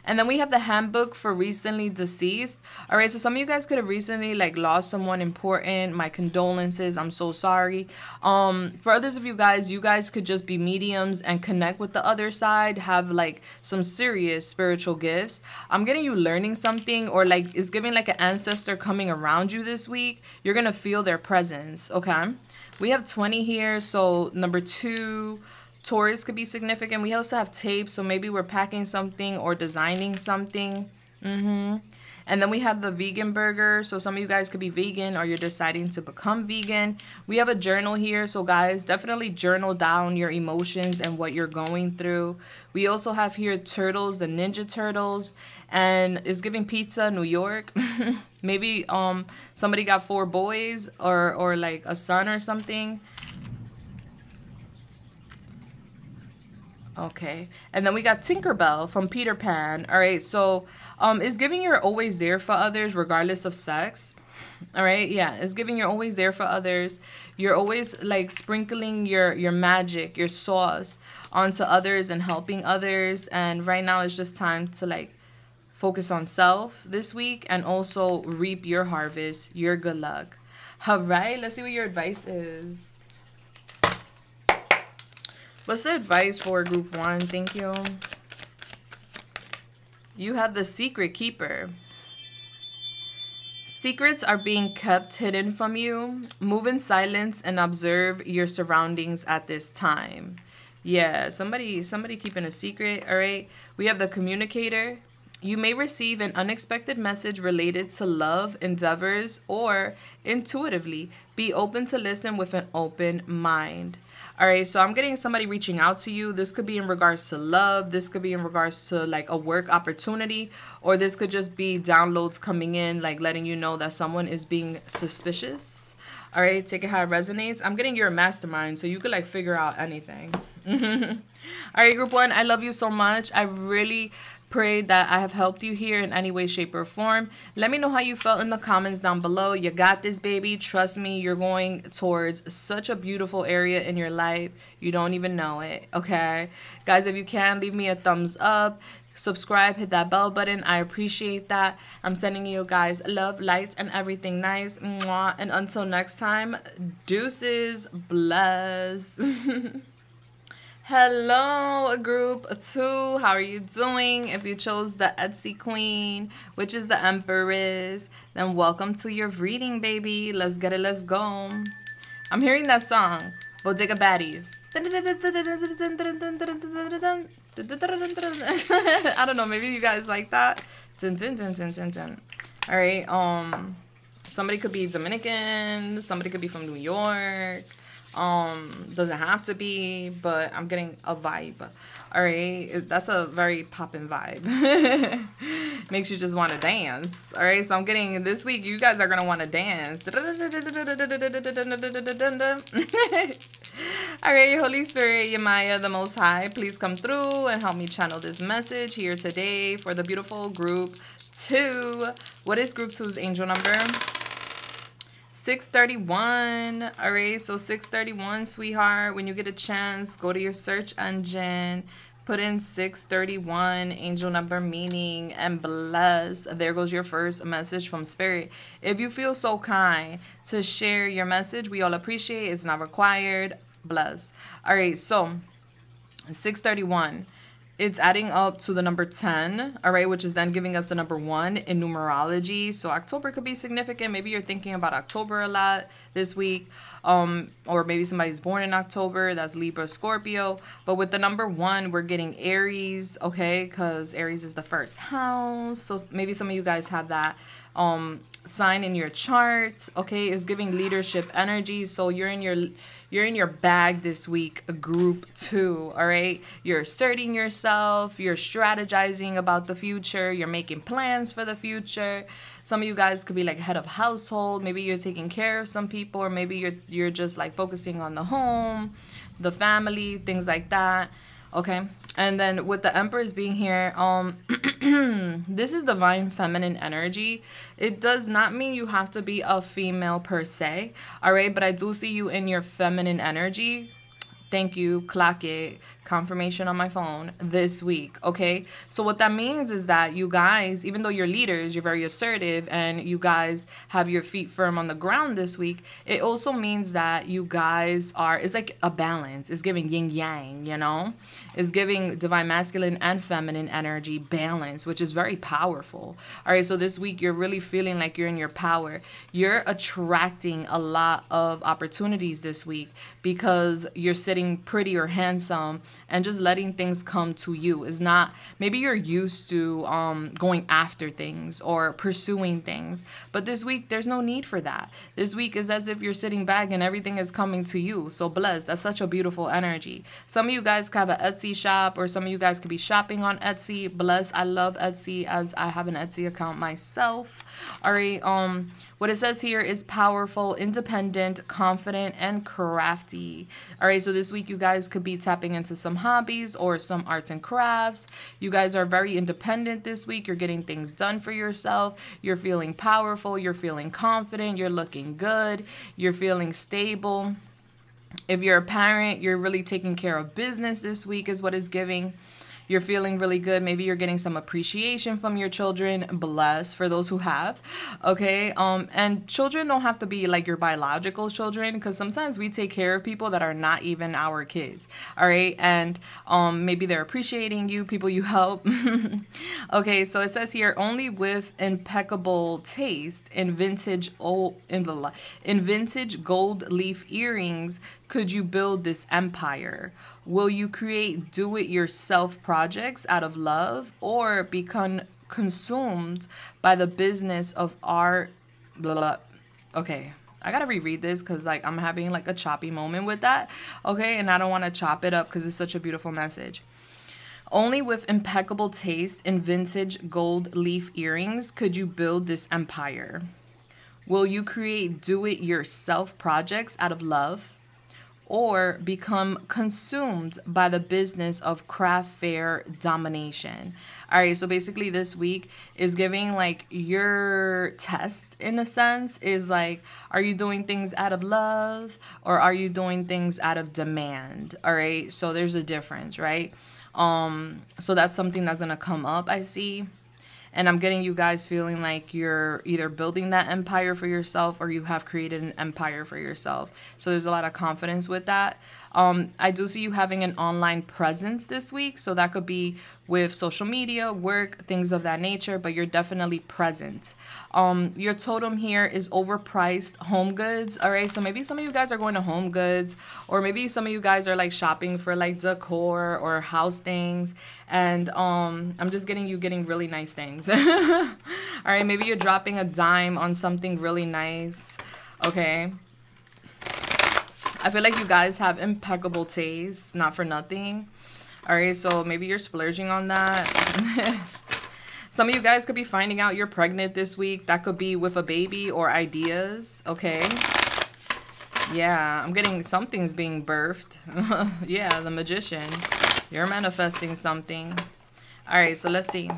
And then we have the handbook for recently deceased. All right, so some of you guys could have recently like lost someone important. My condolences. I'm so sorry. For others of you guys could just be mediums and connect with the other side, have like some serious spiritual gifts. I'm getting you learning something, or like it's giving like an ancestor coming around you this week. You're going to feel their presence, okay? We have 20 here, so number 2... Taurus could be significant. We also have tape, so maybe we're packing something or designing something. And then we have the vegan burger, so some of you guys could be vegan or you're deciding to become vegan. We have a journal here, so guys, definitely journal down your emotions and what you're going through. We also have here turtles, the Ninja Turtles, and it's giving pizza, New York. Maybe somebody got 4 boys or like a son or something. Okay, and then we got Tinkerbell from Peter Pan. All right, so it's giving you're always there for others regardless of sex. All right, yeah, it's giving you're always there for others. You're always like sprinkling your magic, your sauce onto others and helping others. And right now it's just time to like focus on self this week and also reap your harvest, your good luck. All right, let's see what your advice is. What's the advice for group 1? Thank you. You have the secret keeper. Secrets are being kept hidden from you. Move in silence and observe your surroundings at this time. Yeah, somebody keeping a secret. All right. We have the communicator. You may receive an unexpected message related to love, endeavors, or intuitively. Be open to listen with an open mind. All right, so I'm getting somebody reaching out to you. This could be in regards to love. This could be in regards to like a work opportunity, or this could just be downloads coming in, like letting you know that someone is being suspicious. All right, take it how it resonates. I'm getting your mastermind, so you could like figure out anything. All right, group 1, I love you so much. I really pray that I have helped you here in any way, shape, or form. Let me know how you felt in the comments down below. You got this, baby. Trust me, you're going towards such a beautiful area in your life. You don't even know it, okay? Guys, if you can, leave me a thumbs up. Subscribe, hit that bell button. I appreciate that. I'm sending you guys love, light, and everything nice. Mwah. And until next time, deuces, bless. Hello, group 2. How are you doing? If you chose the Etsy Queen, which is the Empress, then welcome to your reading, baby. Let's get it. Let's go. I'm hearing that song, Bodega Baddies. I don't know. Maybe you guys like that. All right. Somebody could be Dominican. Somebody could be from New York. Doesn't have to be, but I'm getting a vibe. All right, that's a very poppin' vibe. Makes you just want to dance. All right, so I'm getting this week. You guys are gonna want to dance. All right, your Holy Spirit, your Maya, the Most High, please come through and help me channel this message here today for the beautiful group 2. What is group 2's angel number? 631. All right, so 631, sweetheart. When you get a chance, go to your search engine, put in 631, angel number meaning, and bless. There goes your first message from Spirit. If you feel so kind to share your message, we all appreciate it. It's not required. Bless. All right, so 631. It's adding up to the number 10, all right, which is then giving us the number 1 in numerology. So October could be significant. Maybe you're thinking about October a lot this week, or maybe somebody's born in October. That's Libra, Scorpio. But with the number 1, we're getting Aries, okay, because Aries is the first house. So maybe some of you guys have that sign in your chart, okay. It's giving leadership energy. So you're in your bag this week, group 2, all right? You're asserting yourself, you're strategizing about the future, you're making plans for the future. Some of you guys could be like head of household, maybe you're taking care of some people, or maybe you're just like focusing on the home, the family, things like that. Okay, and then with the Empress being here, this is divine feminine energy. It does not mean you have to be a female per se, all right? But I do see you in your feminine energy. Thank you, clock it, confirmation on my phone this week, okay? So what that means is that you guys, even though you're leaders, you're very assertive, and you guys have your feet firm on the ground this week, it also means that you guys are, it's like a balance. It's giving yin yang, you know? It's giving divine masculine and feminine energy balance, which is very powerful. All right, so this week you're really feeling like you're in your power. You're attracting a lot of opportunities this week because you're sitting pretty or handsome and just letting things come to you. Is not, maybe you're used to going after things or pursuing things, but this week there's no need for that. This week is as if you're sitting back and everything is coming to you. So blessed. That's such a beautiful energy. Some of you guys have an Etsy shop, or some of you guys could be shopping on Etsy. Blessed. I love Etsy, as I have an Etsy account myself. All right, what it says here is powerful, independent, confident, and crafty. All right, so this week you guys could be tapping into some hobbies or some arts and crafts. You guys are very independent this week. You're getting things done for yourself. You're feeling powerful. You're feeling confident. You're looking good. You're feeling stable. If you're a parent, you're really taking care of business this week is what it's giving. You're feeling really good. Maybe you're getting some appreciation from your children. Bless for those who have. Okay. And children don't have to be like your biological children, because sometimes we take care of people that are not even our kids. All right. And maybe they're appreciating you, people you help. Okay. So it says here, only with impeccable taste in vintage gold leaf earrings could you build this empire. Will you create do-it-yourself projects out of love, or become consumed by the business of art? Blah, blah. Okay, I gotta reread this because like I'm having like a choppy moment with that. Okay, and I don't want to chop it up because it's such a beautiful message. Only with impeccable taste in vintage gold leaf earrings could you build this empire. Will you create do-it-yourself projects out of love, or become consumed by the business of craft fair domination? All right, so basically this week is giving like your test in a sense is like, are you doing things out of love, or are you doing things out of demand? All right, so there's a difference, right? So that's something that's gonna come up, I see. And I'm getting you guys feeling like you're either building that empire for yourself or you have created an empire for yourself. So there's a lot of confidence with that. I do see you having an online presence this week. So that could be with social media, work, things of that nature, but you're definitely present. Your totem here is overpriced home goods. All right. So maybe some of you guys are going to Home Goods, or maybe some of you guys are like shopping for like decor or house things. And I'm just getting you getting really nice things. All right. Maybe you're dropping a dime on something really nice. Okay. I feel like you guys have impeccable taste, not for nothing. All right, so maybe you're splurging on that. Some of you guys could be finding out you're pregnant this week. That could be with a baby or ideas, okay? Yeah, I'm getting something's being birthed. Yeah, the Magician. You're manifesting something. All right, so let's see.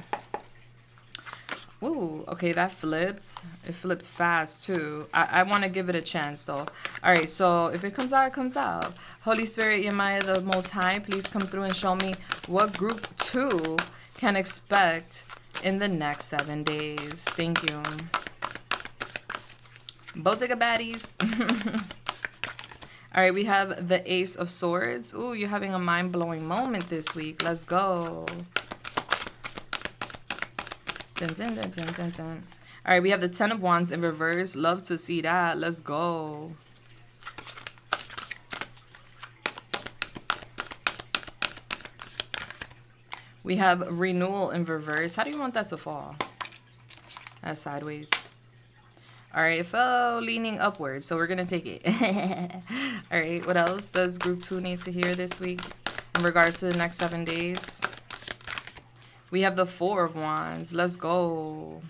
Ooh, okay, that flipped. It flipped fast, too. I want to give it a chance, though. All right, so if it comes out, it comes out. Holy Spirit, Yemaya, the Most High, please come through and show me what group 2 can expect in the next 7 days. Thank you. Bottega baddies. All right, we have the Ace of Swords. Ooh, you're having a mind-blowing moment this week. Let's go. Dun, dun, dun, dun, dun, dun. All right, we have the 10 of Wands in reverse. Love to see that. Let's go. We have Renewal in reverse. How do you want that to fall? That's sideways. All right, it fell leaning upwards, so we're going to take it. All right, what else does group 2 need to hear this week in regards to the next 7 days? We have the 4 of Wands. Let's go.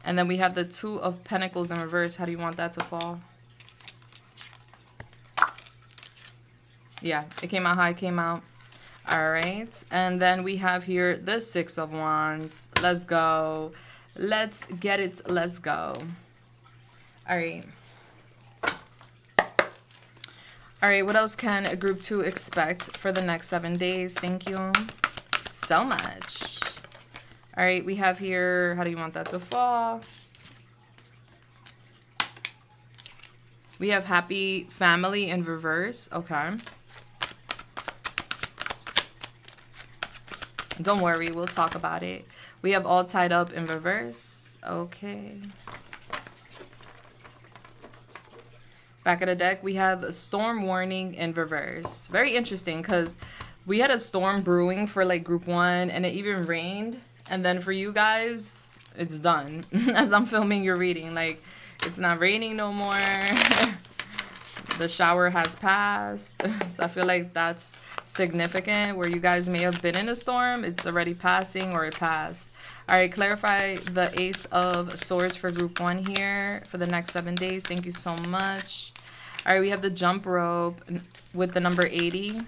And then we have the 2 of Pentacles in reverse. How do you want that to fall? Yeah, it came out high, came out. All right. And then we have here the 6 of Wands. Let's go. Let's get it. Let's go. All right. All right, what else can group 2 expect for the next 7 days? Thank you so much. All right, we have here, how do you want that to fall? We have Happy Family in reverse. Okay. Don't worry, we'll talk about it. We have All Tied Up in reverse. Okay. Back of the deck, we have a Storm Warning in reverse. Very interesting because we had a storm brewing for like group 1 and it even rained. And then for you guys, it's done. As I'm filming your reading, like it's not raining no more. The shower has passed. So I feel like that's significant where you guys may have been in a storm. It's already passing or it passed. All right, clarify the Ace of Swords for group 1 here for the next 7 days. Thank you so much. All right, we have the Jump Rope with the number 80.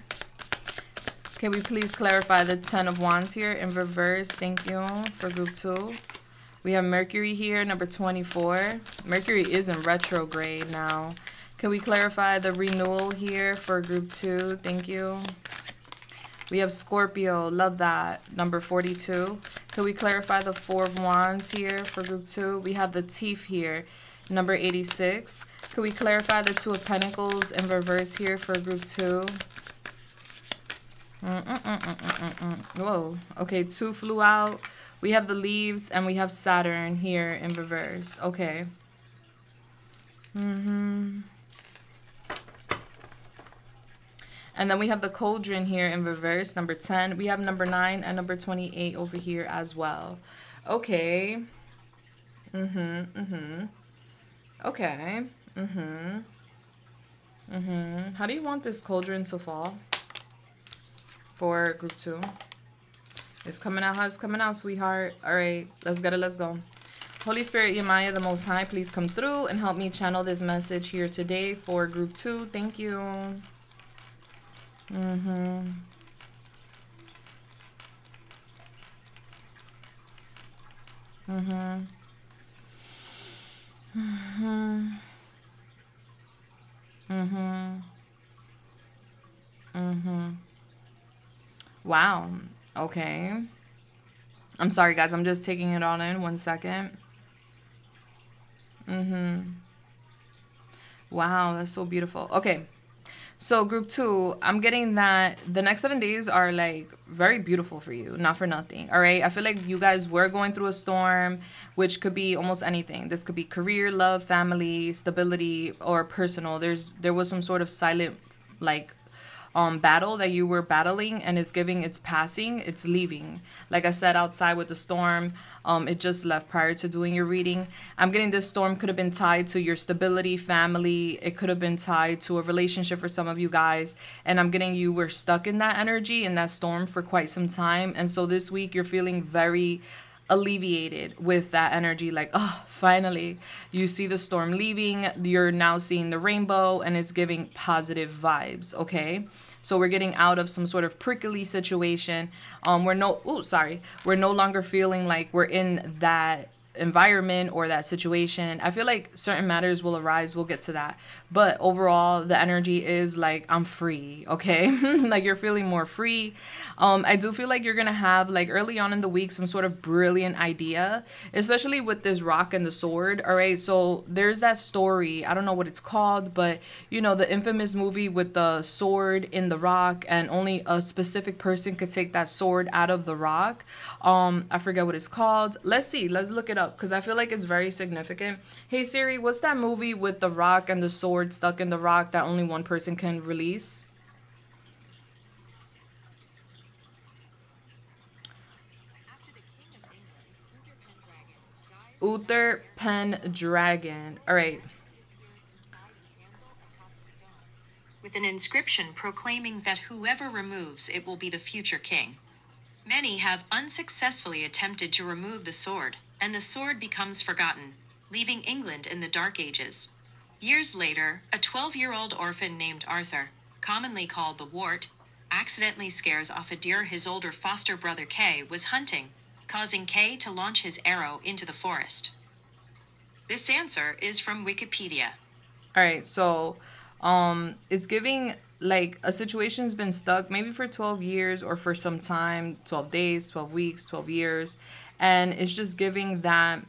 Can we please clarify the 10 of Wands here in reverse? Thank you for group 2. We have Mercury here, number 24. Mercury is in retrograde now. Can we clarify the Renewal here for group 2? Thank you. We have Scorpio, love that, number 42. Can we clarify the 4 of Wands here for group 2? We have the Thief here, number 86. Can we clarify the 2 of Pentacles in reverse here for group 2? Whoa, okay, 2 flew out. We have the Leaves and we have Saturn here in reverse. Okay. And then we have the Cauldron here in reverse, number 10. We have number 9 and number 28 over here as well. Okay. Okay. How do you want this Cauldron to fall for group 2? It's coming out. It's coming out, sweetheart. All right. Let's get it. Let's go. Holy Spirit, Yemaya, the Most High, please come through and help me channel this message here today for group 2. Thank you. Wow. Okay. I'm sorry, guys. I'm just taking it all in. 1 second. Wow, that's so beautiful. Okay. So group 2, I'm getting that the next 7 days are like very beautiful for you, not for nothing. All right. I feel like you guys were going through a storm, which could be almost anything. This could be career, love, family, stability, or personal. There was some sort of silent like battle that you were battling, and it's giving, it's passing, it's leaving. Like I said, outside with the storm, it just left prior to doing your reading. I'm getting this storm could have been tied to your stability, family. It could have been tied to a relationship for some of you guys. And I'm getting you were stuck in that energy, in that storm for quite some time. And so this week you're feeling very alleviated with that energy, like, oh, finally you see the storm leaving, you're now seeing the rainbow, and it's giving positive vibes. Okay, so we're getting out of some sort of prickly situation. We're no longer feeling like we're in that environment or that situation. I feel like certain matters will arise, we'll get to that, but overall the energy is like, I'm free. Okay. Like you're feeling more free. I do feel like you're gonna have, like, early on in the week, some sort of brilliant idea, especially with this rock and the sword. All right, so there's that story, I don't know what it's called, but you know, the infamous movie with the sword in the rock, and only a specific person could take that sword out of the rock. I forget what it's called. Let's look it up, because I feel like it's very significant. Hey Siri, what's that movie with the rock and the sword stuck in the rock that only one person can release? Uther Pendragon. All right. With an inscription proclaiming that whoever removes it will be the future king. Many have unsuccessfully attempted to remove the sword, and the sword becomes forgotten, leaving England in the Dark Ages. Years later, a 12-year-old orphan named Arthur, commonly called the Wart, accidentally scares off a deer his older foster brother Kay was hunting, causing Kay to launch his arrow into the forest. This answer is from Wikipedia. All right, so it's giving like a situation's been stuck maybe for 12 years or for some time, 12 days, 12 weeks, 12 years, and it's just giving that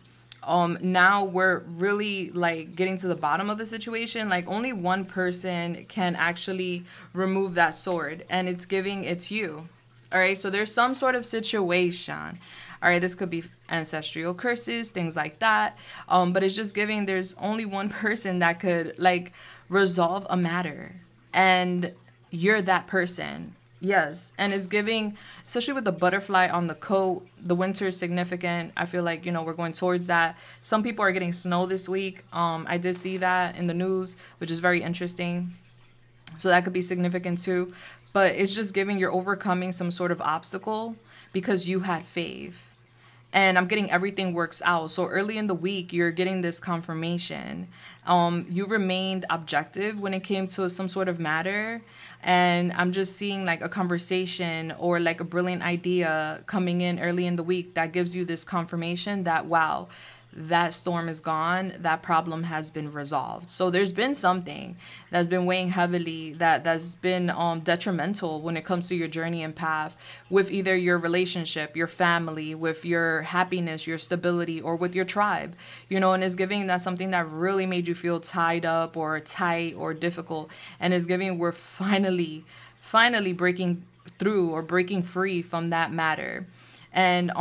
now we're really like getting to the bottom of the situation. Like only one person can actually remove that sword, and it's giving it's you. All right, so there's some sort of situation. All right, this could be ancestral curses, things like that. But it's just giving there's only one person that could like resolve a matter, and you're that person. Yes, and it's giving, especially with the butterfly on the coat, the winter is significant. I feel like, you know, we're going towards that. Some people are getting snow this week. I did see that in the news, which is very interesting. So that could be significant too. But it's just giving you're overcoming some sort of obstacle because you had faith. And I'm getting everything works out. So early in the week, you're getting this confirmation. You remained objective when it came to some sort of matter. And I'm just seeing like a conversation or like a brilliant idea coming in early in the week that gives you this confirmation that, wow, that storm is gone, that problem has been resolved. So there's been something that's been weighing heavily, that's been detrimental when it comes to your journey and path with either your relationship, your family, with your happiness, your stability, or with your tribe, you know, and it's giving that something that really made you feel tied up or tight or difficult, and it's giving we're finally breaking through or breaking free from that matter. And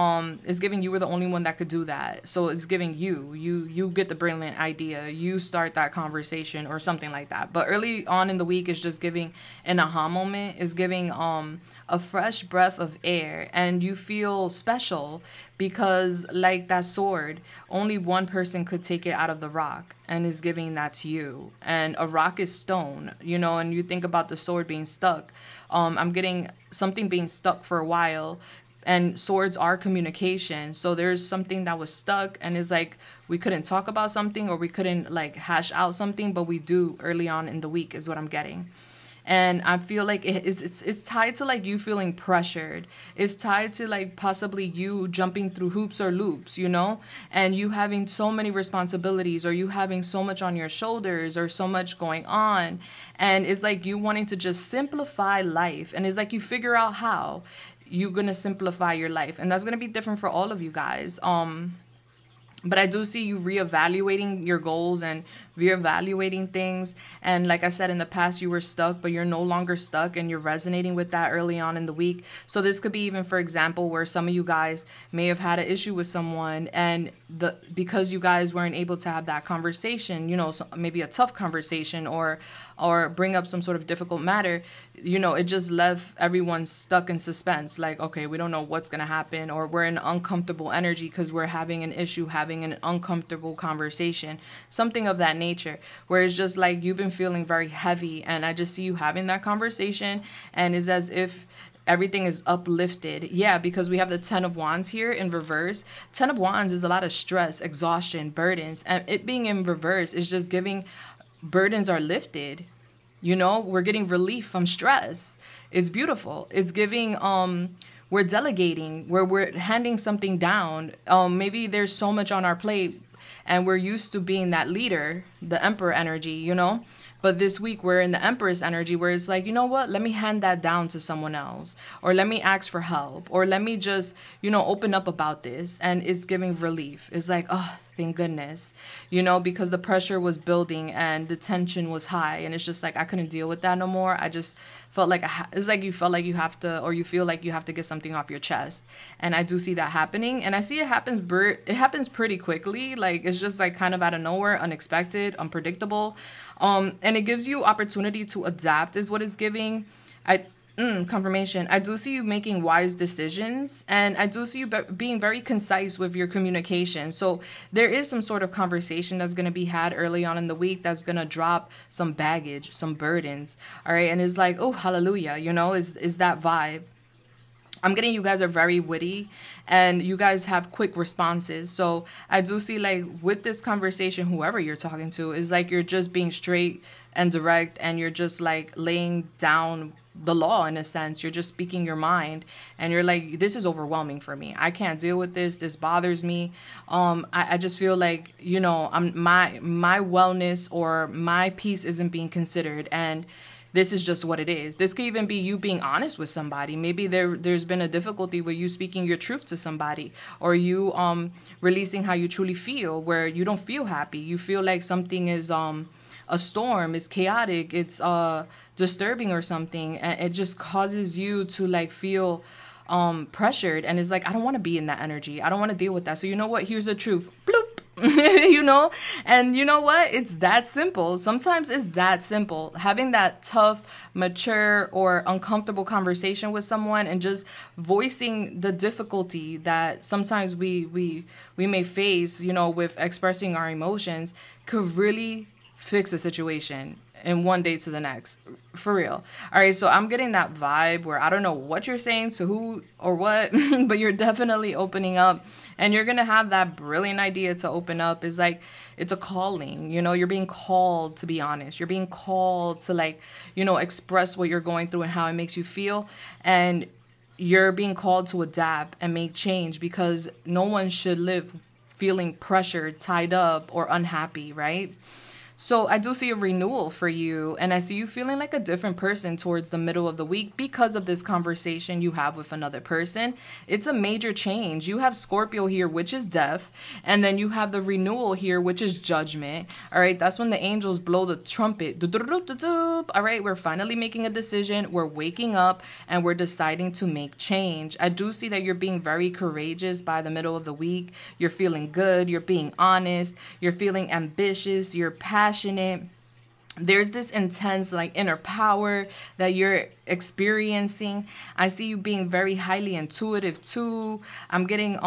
it's giving you were the only one that could do that. So it's giving you get the brilliant idea, you start that conversation or something like that. But early on in the week is just giving an aha moment, is giving a fresh breath of air, and you feel special because like that sword, only one person could take it out of the rock, and is giving that to you. And a rock is stone, you know, and you think about the sword being stuck. I'm getting something being stuck for a while. And swords are communication. So there's something that was stuck, and it's like we couldn't talk about something or we couldn't like hash out something, but we do early on in the week is what I'm getting. And I feel like it's tied to like you feeling pressured. It's tied to like possibly you jumping through hoops or loops, you know, and you having so many responsibilities, or you having so much on your shoulders, or so much going on. And it's like you wanting to just simplify life. And it's like you figure out how you're going to simplify your life. And that's going to be different for all of you guys. But I do see you reevaluating your goals and reevaluating things. And like I said, in the past, you were stuck, but you're no longer stuck, and you're resonating with that early on in the week. So this could be even, for example, where some of you guys may have had an issue with someone, and because you guys weren't able to have that conversation, you know, so maybe a tough conversation, or bring up some sort of difficult matter, you know, it just left everyone stuck in suspense. Like, okay, we don't know what's going to happen, or we're in uncomfortable energy because we're having an issue, having an uncomfortable conversation, something of that nature, where it's just like you've been feeling very heavy. And I just see you having that conversation, and it's as if everything is uplifted. Yeah, because we have the 10 of Wands here in reverse. 10 of Wands is a lot of stress, exhaustion, burdens, and it being in reverse is just giving burdens are lifted. You know, we're getting relief from stress. It's beautiful. It's giving, we're delegating, where we're handing something down. Maybe there's so much on our plate, and we're used to being that leader, the Emperor energy, you know. But this week we're in the Empress energy, where it's like, you know what, let me hand that down to someone else, or let me ask for help, or let me just, you know, open up about this. And it's giving relief. It's like, oh, thank goodness, you know, because the pressure was building and the tension was high, and it's just like I couldn't deal with that no more. I just felt like it's like you felt like you have to, or you feel like you have to get something off your chest. And I do see that happening, and I see it happens pretty quickly. Like, it's just like kind of out of nowhere, unexpected, unpredictable. And it gives you opportunity to adapt is what it's giving. Confirmation. I do see you making wise decisions, and I do see you being very concise with your communication. So there is some sort of conversation that's going to be had early on in the week that's going to drop some baggage, some burdens. All right. And it's like, oh, hallelujah, you know, is that vibe. I'm getting you guys are very witty, and you guys have quick responses. So I do see, like, with this conversation, whoever you're talking to is like you're just being straight and direct, and you're just like laying down the law in a sense. You're just speaking your mind, and you're like, this is overwhelming for me. I can't deal with this. This bothers me. I just feel like, you know, my wellness or my peace isn't being considered, and this is just what it is. This could even be you being honest with somebody. Maybe there's been a difficulty with you speaking your truth to somebody, or you releasing how you truly feel, where you don't feel happy. You feel like something is a storm, it's chaotic, it's disturbing or something, and it just causes you to like feel pressured, and it's like, I don't want to be in that energy. I don't want to deal with that. So you know what? Here's the truth. Bloop. You know, and you know what? It's that simple. Sometimes it's that simple. Having that tough, mature, or uncomfortable conversation with someone, and just voicing the difficulty that sometimes we may face, you know, with expressing our emotions, could really fix a situation in one day to the next, for real. All right, so I'm getting that vibe where I don't know what you're saying to who or what, but you're definitely opening up, and you're gonna have that brilliant idea to open up. Is like, it's a calling, you know. You're being called to be honest. You're being called to, like, you know, express what you're going through and how it makes you feel, and you're being called to adapt and make change, because no one should live feeling pressured, tied up, or unhappy, right? So I do see a renewal for you, and I see you feeling like a different person towards the middle of the week because of this conversation you have with another person. It's a major change. You have Scorpio here, which is death, and then you have the renewal here, which is judgment. All right, that's when the angels blow the trumpet. All right, we're finally making a decision. We're waking up, and we're deciding to make change. I do see that you're being very courageous by the middle of the week. You're feeling good. You're being honest. You're feeling ambitious. You're passionate. There's this intense, like, inner power that you're experiencing. I see you being very highly intuitive too. I'm getting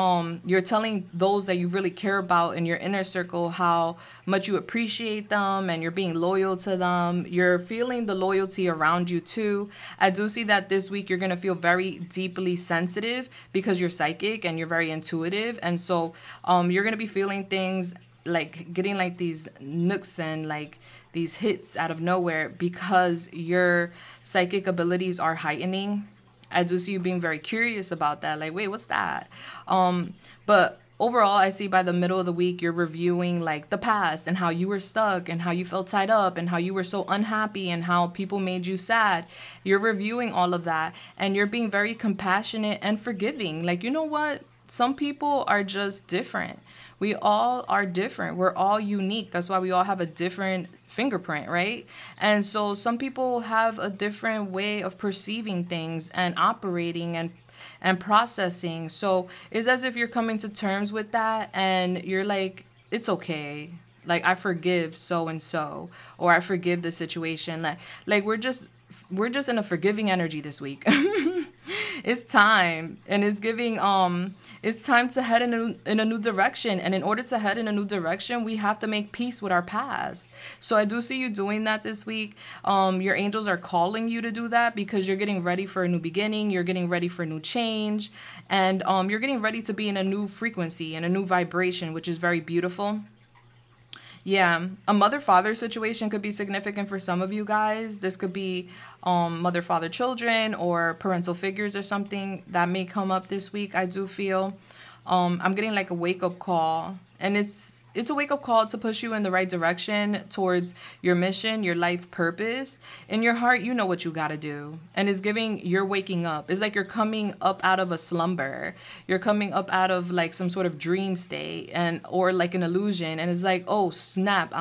you're telling those that you really care about in your inner circle how much you appreciate them, and you're being loyal to them. You're feeling the loyalty around you too. I do see that this week you're going to feel very deeply sensitive because you're psychic and you're very intuitive, and so you're going to be feeling things like getting like these nooks and like these hits out of nowhere because your psychic abilities are heightening. I do see you being very curious about that. Like, wait, what's that? But overall, I see by the middle of the week, you're reviewing like the past and how you were stuck and how you felt tied up and how you were so unhappy and how people made you sad. You're reviewing all of that and you're being very compassionate and forgiving. Like, you know what? Some people are just different. We all are different. We're all unique. That's why we all have a different fingerprint, right? And so some people have a different way of perceiving things and operating and processing. So it's as if you're coming to terms with that and you're like, it's okay. Like, I forgive so and so, or I forgive the situation. Like we're just in a forgiving energy this week. It's time, and it's giving it's time to head in a new direction. And in order to head in a new direction, we have to make peace with our past. So I do see you doing that this week. Your angels are calling you to do that because you're getting ready for a new beginning. You're getting ready for a new change, and you're getting ready to be in a new frequency and a new vibration, which is very beautiful. Yeah, a mother-father situation could be significant for some of you guys. This could be mother-father children or parental figures or something that may come up this week, I do feel. I'm getting like a wake-up call, and it's a wake-up call to push you in the right direction towards your mission, your life purpose. In your heart, you know what you got to do. And it's giving you're waking up. It's like you're coming up out of a slumber. You're coming up out of like some sort of dream state or like an illusion. And it's like, oh, snap,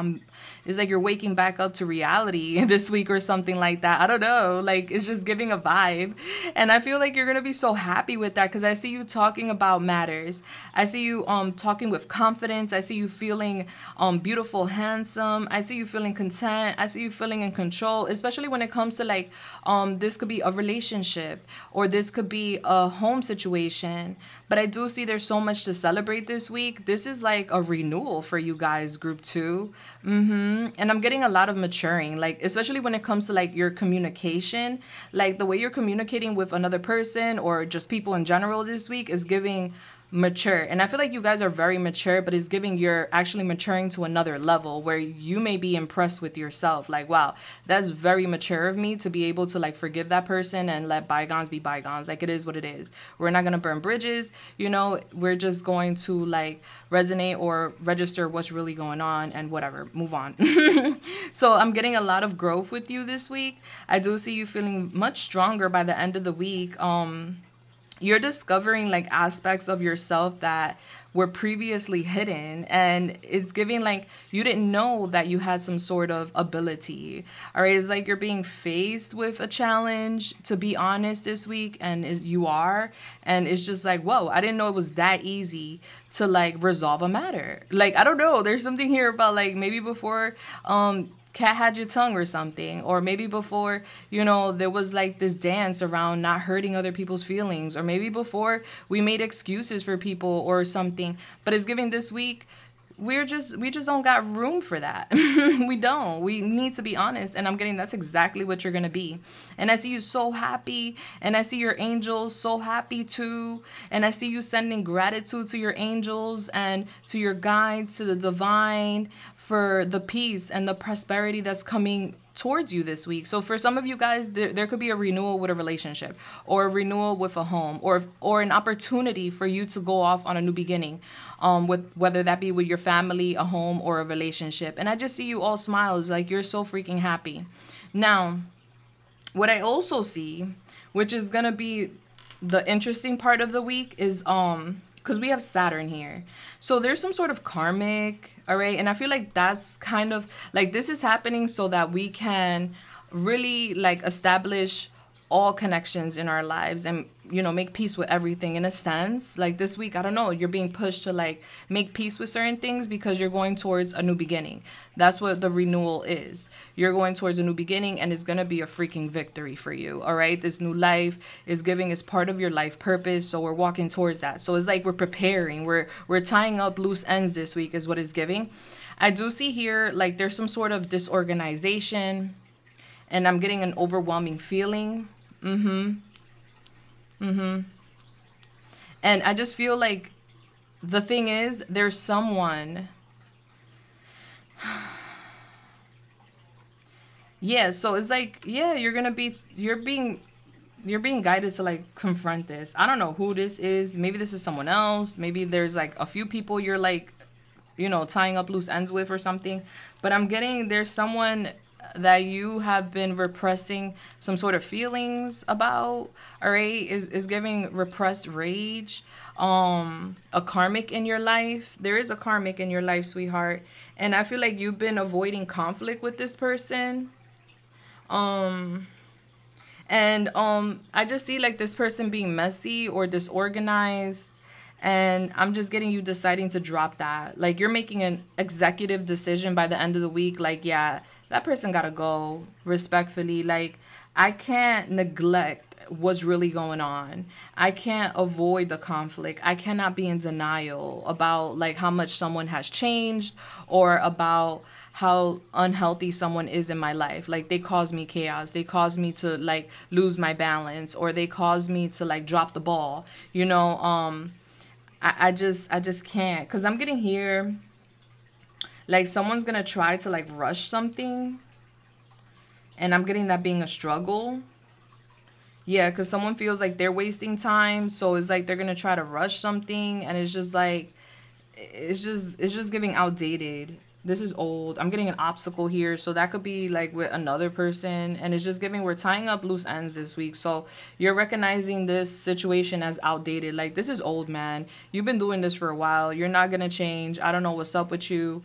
it's like you're waking back up to reality this week or something like that. I don't know. Like, it's just giving a vibe. And I feel like you're going to be so happy with that because I see you talking about matters. I see you talking with confidence. I see you feeling beautiful, handsome. I see you feeling content. I see you feeling in control, especially when it comes to like this could be a relationship or this could be a home situation. But I do see there's so much to celebrate this week. This is like a renewal for you guys, group 2. And I'm getting a lot of maturing, like especially when it comes to like your communication, like the way you're communicating with another person or just people in general this week is giving mature. And I feel like you guys are very mature, but it's giving you're actually maturing to another level where you may be impressed with yourself. Like, wow, that's very mature of me to be able to like forgive that person and let bygones be bygones. Like, it is what it is. We're not going to burn bridges. You know, we're just going to like resonate or register what's really going on and whatever, move on. So I'm getting a lot of growth with you this week. I do see you feeling much stronger by the end of the week. You're discovering like aspects of yourself that were previously hidden, and it's giving like you didn't know that you had some sort of ability. All right, it's like you're being faced with a challenge, to be honest, this week, and you are, and it's just like, whoa, I didn't know it was that easy to like resolve a matter. Like, I don't know, there's something here about like maybe before cat had your tongue or something, or maybe before, you know, there was like this dance around not hurting other people's feelings, or maybe before we made excuses for people or something. But it's giving this week, we just don't got room for that. We don't. We need to be honest, and I'm getting that's exactly what you're gonna be. And I see you so happy, and I see your angels so happy too, and I see you sending gratitude to your angels and to your guides, to the divine, for the peace and the prosperity that's coming towards you this week. So for some of you guys, there could be a renewal with a relationship, or a renewal with a home, or an opportunity for you to go off on a new beginning, with whether that be with your family, a home, or a relationship. And I just see you all smiles, like you're so freaking happy. Now, what I also see, which is gonna be the interesting part of the week, is because we have Saturn here. So there's some sort of karmic, all right? And I feel like that's kind of, like, this is happening so that we can really, like, establish all connections in our lives and, you know, make peace with everything in a sense. Like this week, I don't know, you're being pushed to, like, make peace with certain things because you're going towards a new beginning. That's what the renewal is. You're going towards a new beginning, and it's going to be a freaking victory for you, all right? This new life is giving as part of your life purpose, so we're walking towards that. So it's like we're preparing. We're tying up loose ends this week is what it's giving. I do see here, like, there's some sort of disorganization, and I'm getting an overwhelming feeling. And I just feel like the thing is, there's someone Yeah, so it's like, yeah, you're being guided to like confront this. I don't know who this is. Maybe this is someone else. Maybe there's like a few people you're like, tying up loose ends with or something. But I'm getting there's someone that you have been repressing some sort of feelings about. All right, is giving repressed rage. A karmic in your life. There is a karmic in your life, sweetheart. And I feel like you've been avoiding conflict with this person. I just see like this person being messy or disorganized, and I'm just getting you deciding to drop that. Like, you're making an executive decision by the end of the week. Like, yeah, that person gotta go, respectfully. Like, I can't neglect what's really going on. I can't avoid the conflict. I cannot be in denial about like how much someone has changed or about how unhealthy someone is in my life. Like, they cause me chaos. They cause me to like lose my balance, or they cause me to like drop the ball. I just can't, because I'm getting here like someone's gonna try to like rush something, and I'm getting that being a struggle. Yeah, because someone feels like they're wasting time, so it's like they're gonna try to rush something, and it's just like it's just giving outdated. This is old. I'm getting an obstacle here, so that could be like with another person, and it's just giving we're tying up loose ends this week. So you're recognizing this situation as outdated. Like, this is old, man. You've been doing this for a while. You're not gonna change. I don't know what's up with you.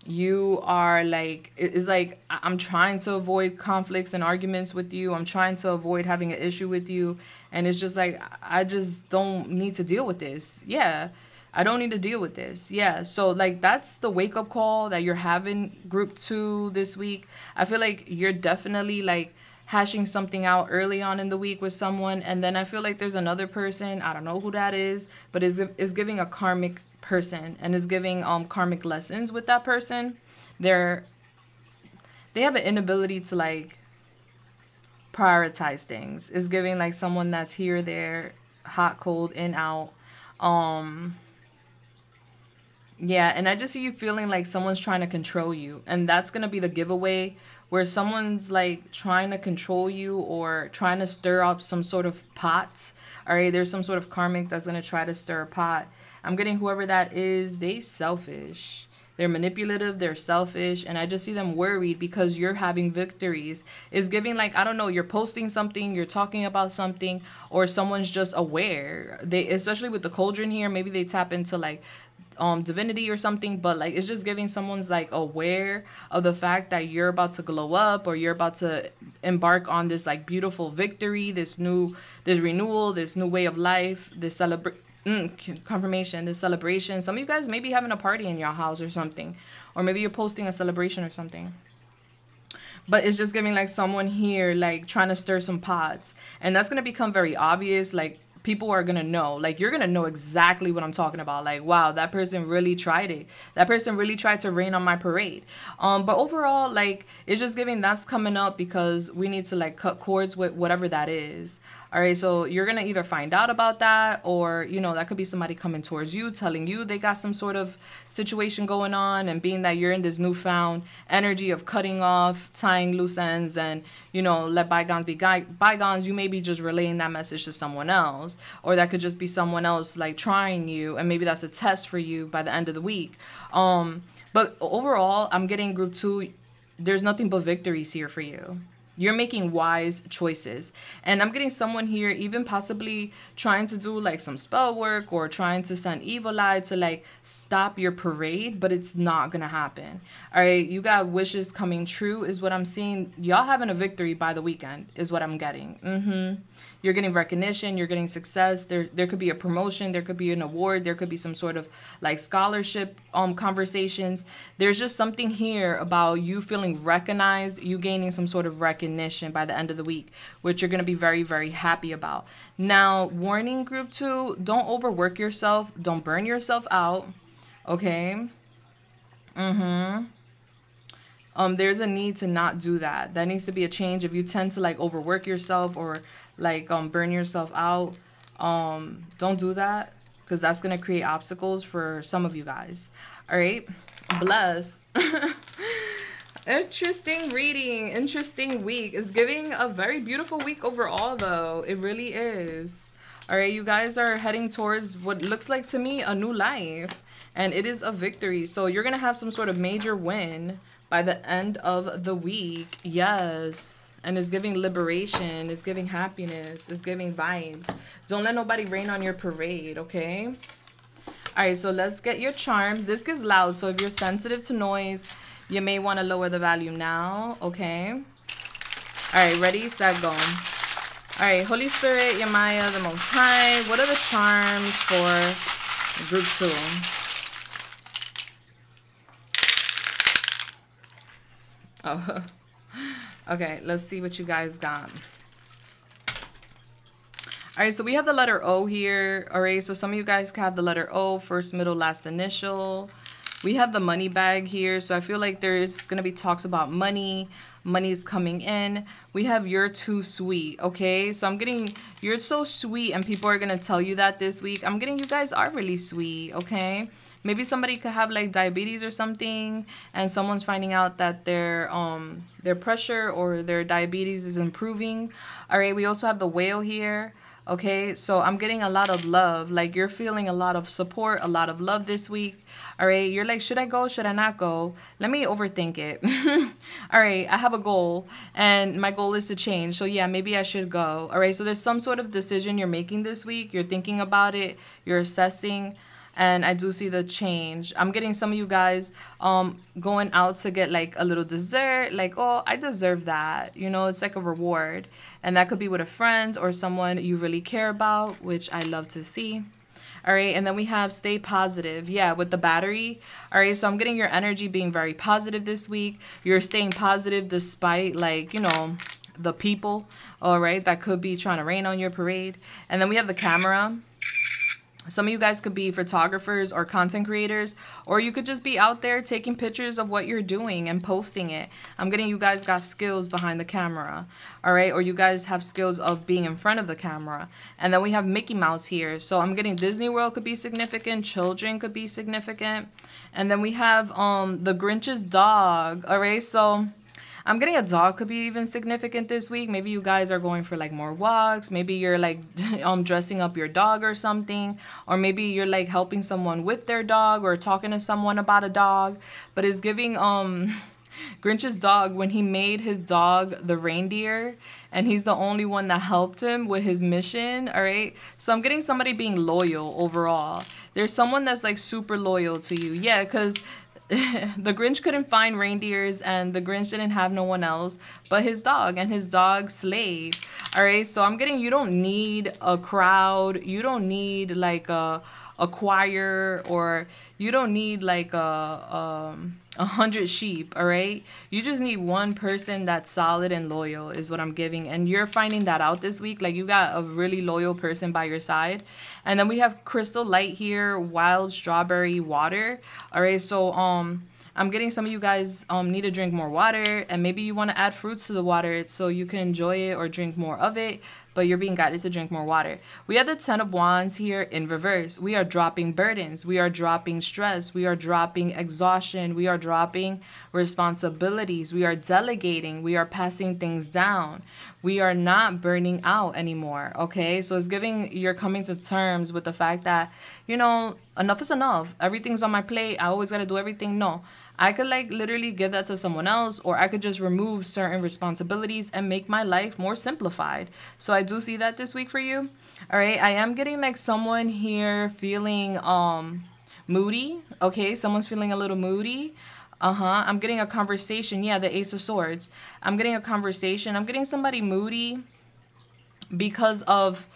You are like, it's like I'm trying to avoid conflicts and arguments with you. I'm trying to avoid having an issue with you, and it's just like I just don't need to deal with this. Yeah, I don't need to deal with this. Yeah, so like that's the wake up call that you're having, group 2, this week. I feel like you're definitely like hashing something out early on in the week with someone, and then I feel like there's another person, I don't know who that is, but is giving a karmic person, and is giving karmic lessons with that person. They have an inability to like prioritize things. Is giving like someone that's here, there, hot, cold, in, out. Yeah, and I just see you feeling like someone's trying to control you. And that's going to be the giveaway, where someone's like trying to control you or trying to stir up some sort of pot. All right, there's some sort of karmic that's going to try to stir a pot. I'm getting whoever that is, they selfish. They're manipulative, they're selfish, and I just see them worried because you're having victories. It's giving like, I don't know, you're posting something, you're talking about something, or someone's just aware. They, especially with the cauldron here, maybe they tap into like divinity or something, but like it's just giving someone's like aware of the fact that you're about to glow up, or you're about to embark on this like beautiful victory, this renewal, this new way of life, this confirmation, this celebration. Some of you guys may be having a party in your house or something, or maybe you're posting a celebration or something. But it's just giving like someone here like trying to stir some pots, and that's going to become very obvious. Like, people are going to know, like, you're going to know exactly what I'm talking about. Like, wow, that person really tried it. That person really tried to rain on my parade. But overall, like, it's just giving that's coming up because we need to like cut cords with whatever that is. All right, so you're going to either find out about that, or, that could be somebody coming towards you, telling you they got some sort of situation going on, and being that you're in this newfound energy of cutting off, tying loose ends, and, let bygones be bygones, you may be just relaying that message to someone else, or that could just be someone else, like, trying you, and maybe that's a test for you by the end of the week. But overall, I'm getting group 2, there's nothing but victories here for you. You're making wise choices. And I'm getting someone here even possibly trying to do like some spell work, or trying to send evil eye to like stop your parade, but it's not gonna happen. All right, you got wishes coming true is what I'm seeing. Y'all having a victory by the weekend is what I'm getting. You're getting recognition, you're getting success. There could be a promotion, there could be an award, there could be some sort of like scholarship conversations. There's just something here about you feeling recognized, you gaining some sort of recognition by the end of the week, which you're going to be very, very happy about. Now, warning group 2, don't overwork yourself, don't burn yourself out, okay? There's a need to not do that. That needs to be a change. If you tend to like overwork yourself or like burn yourself out, don't do that, because that's going to create obstacles for some of you guys. All right, bless. Interesting reading, interesting week. It's giving a very beautiful week overall, though. It really is. All right, you guys are heading towards what looks like to me a new life, and it is a victory. So you're gonna have some sort of major win by the end of the week. Yes, and it's giving liberation, it's giving happiness, it's giving vibes. Don't let nobody rain on your parade, okay? All right, so let's get your charms. This gets loud, so if you're sensitive to noise, you may want to lower the volume now, okay? All right, ready, set, go. All right, Holy Spirit, Yamaya, the Most High. What are the charms for group 2? Oh, okay, let's see what you guys got. All right, so we have the letter O here. All right, so some of you guys have the letter O, first, middle, last initial. We have the money bag here, so I feel like there's going to be talks about money. Money's coming in. We have you're too sweet, okay? So I'm getting you're so sweet, and people are going to tell you that this week. I'm getting you guys are really sweet, okay? Maybe somebody could have like diabetes or something, and someone's finding out that their pressure or their diabetes is improving. All right, we also have the whale here. Okay, so I'm getting a lot of love. Like, you're feeling a lot of support, a lot of love this week. All right, you're like, should I go? Should I not go? Let me overthink it. All right, I have a goal, and my goal is to change. So yeah, maybe I should go. All right, so there's some sort of decision you're making this week. You're thinking about it. You're assessing. And I do see the change. I'm getting some of you guys going out to get like a little dessert. Like, oh, I deserve that. You know, it's like a reward. And that could be with a friend or someone you really care about, which I love to see. All right, and then we have stay positive. Yeah, with the battery. All right, so I'm getting your energy being very positive this week. You're staying positive despite, like, you know, the people, all right, that could be trying to rain on your parade. And then we have the camera. Some of you guys could be photographers or content creators, or you could just be out there taking pictures of what you're doing and posting it. I'm getting you guys got skills behind the camera, all right? Or you guys have skills of being in front of the camera. And then we have Mickey Mouse here. So I'm getting Disney World could be significant. Children could be significant. And then we have the Grinch's dog, all right? So I'm getting a dog could be even significant this week. Maybe you guys are going for like more walks. Maybe you're like dressing up your dog or something. Or maybe you're like helping someone with their dog or talking to someone about a dog. But it's giving Grinch's dog, when he made his dog the reindeer, and he's the only one that helped him with his mission, all right? So I'm getting somebody being loyal overall. There's someone that's like super loyal to you. Yeah, because the Grinch couldn't find reindeers, and the Grinch didn't have no one else but his dog, and his dog slayed. All right, so I'm getting you don't need a crowd. You don't need like a choir, or you don't need like 100 sheep. All right, you just need one person that's solid and loyal is what I'm giving, and you're finding that out this week. Like, you got a really loyal person by your side. And then we have Crystal Light here, Wild Strawberry Water. All right, so I'm getting some of you guys need to drink more water, and maybe you want to add fruits to the water so you can enjoy it or drink more of it, but you're being guided to drink more water. We have the 10 of Wands here in reverse. We are dropping burdens. We are dropping stress. We are dropping exhaustion. We are dropping responsibilities. We are delegating. We are passing things down. We are not burning out anymore, okay? So it's giving you're coming to terms with the fact that, you know, enough is enough. Everything's on my plate. I always got to do everything. No. I could like literally give that to someone else, or I could just remove certain responsibilities and make my life more simplified. So I do see that this week for you. All right, I am getting like someone here feeling moody. Okay, someone's feeling a little moody. I'm getting a conversation. Yeah, the Ace of Swords. I'm getting a conversation. I'm getting somebody moody because of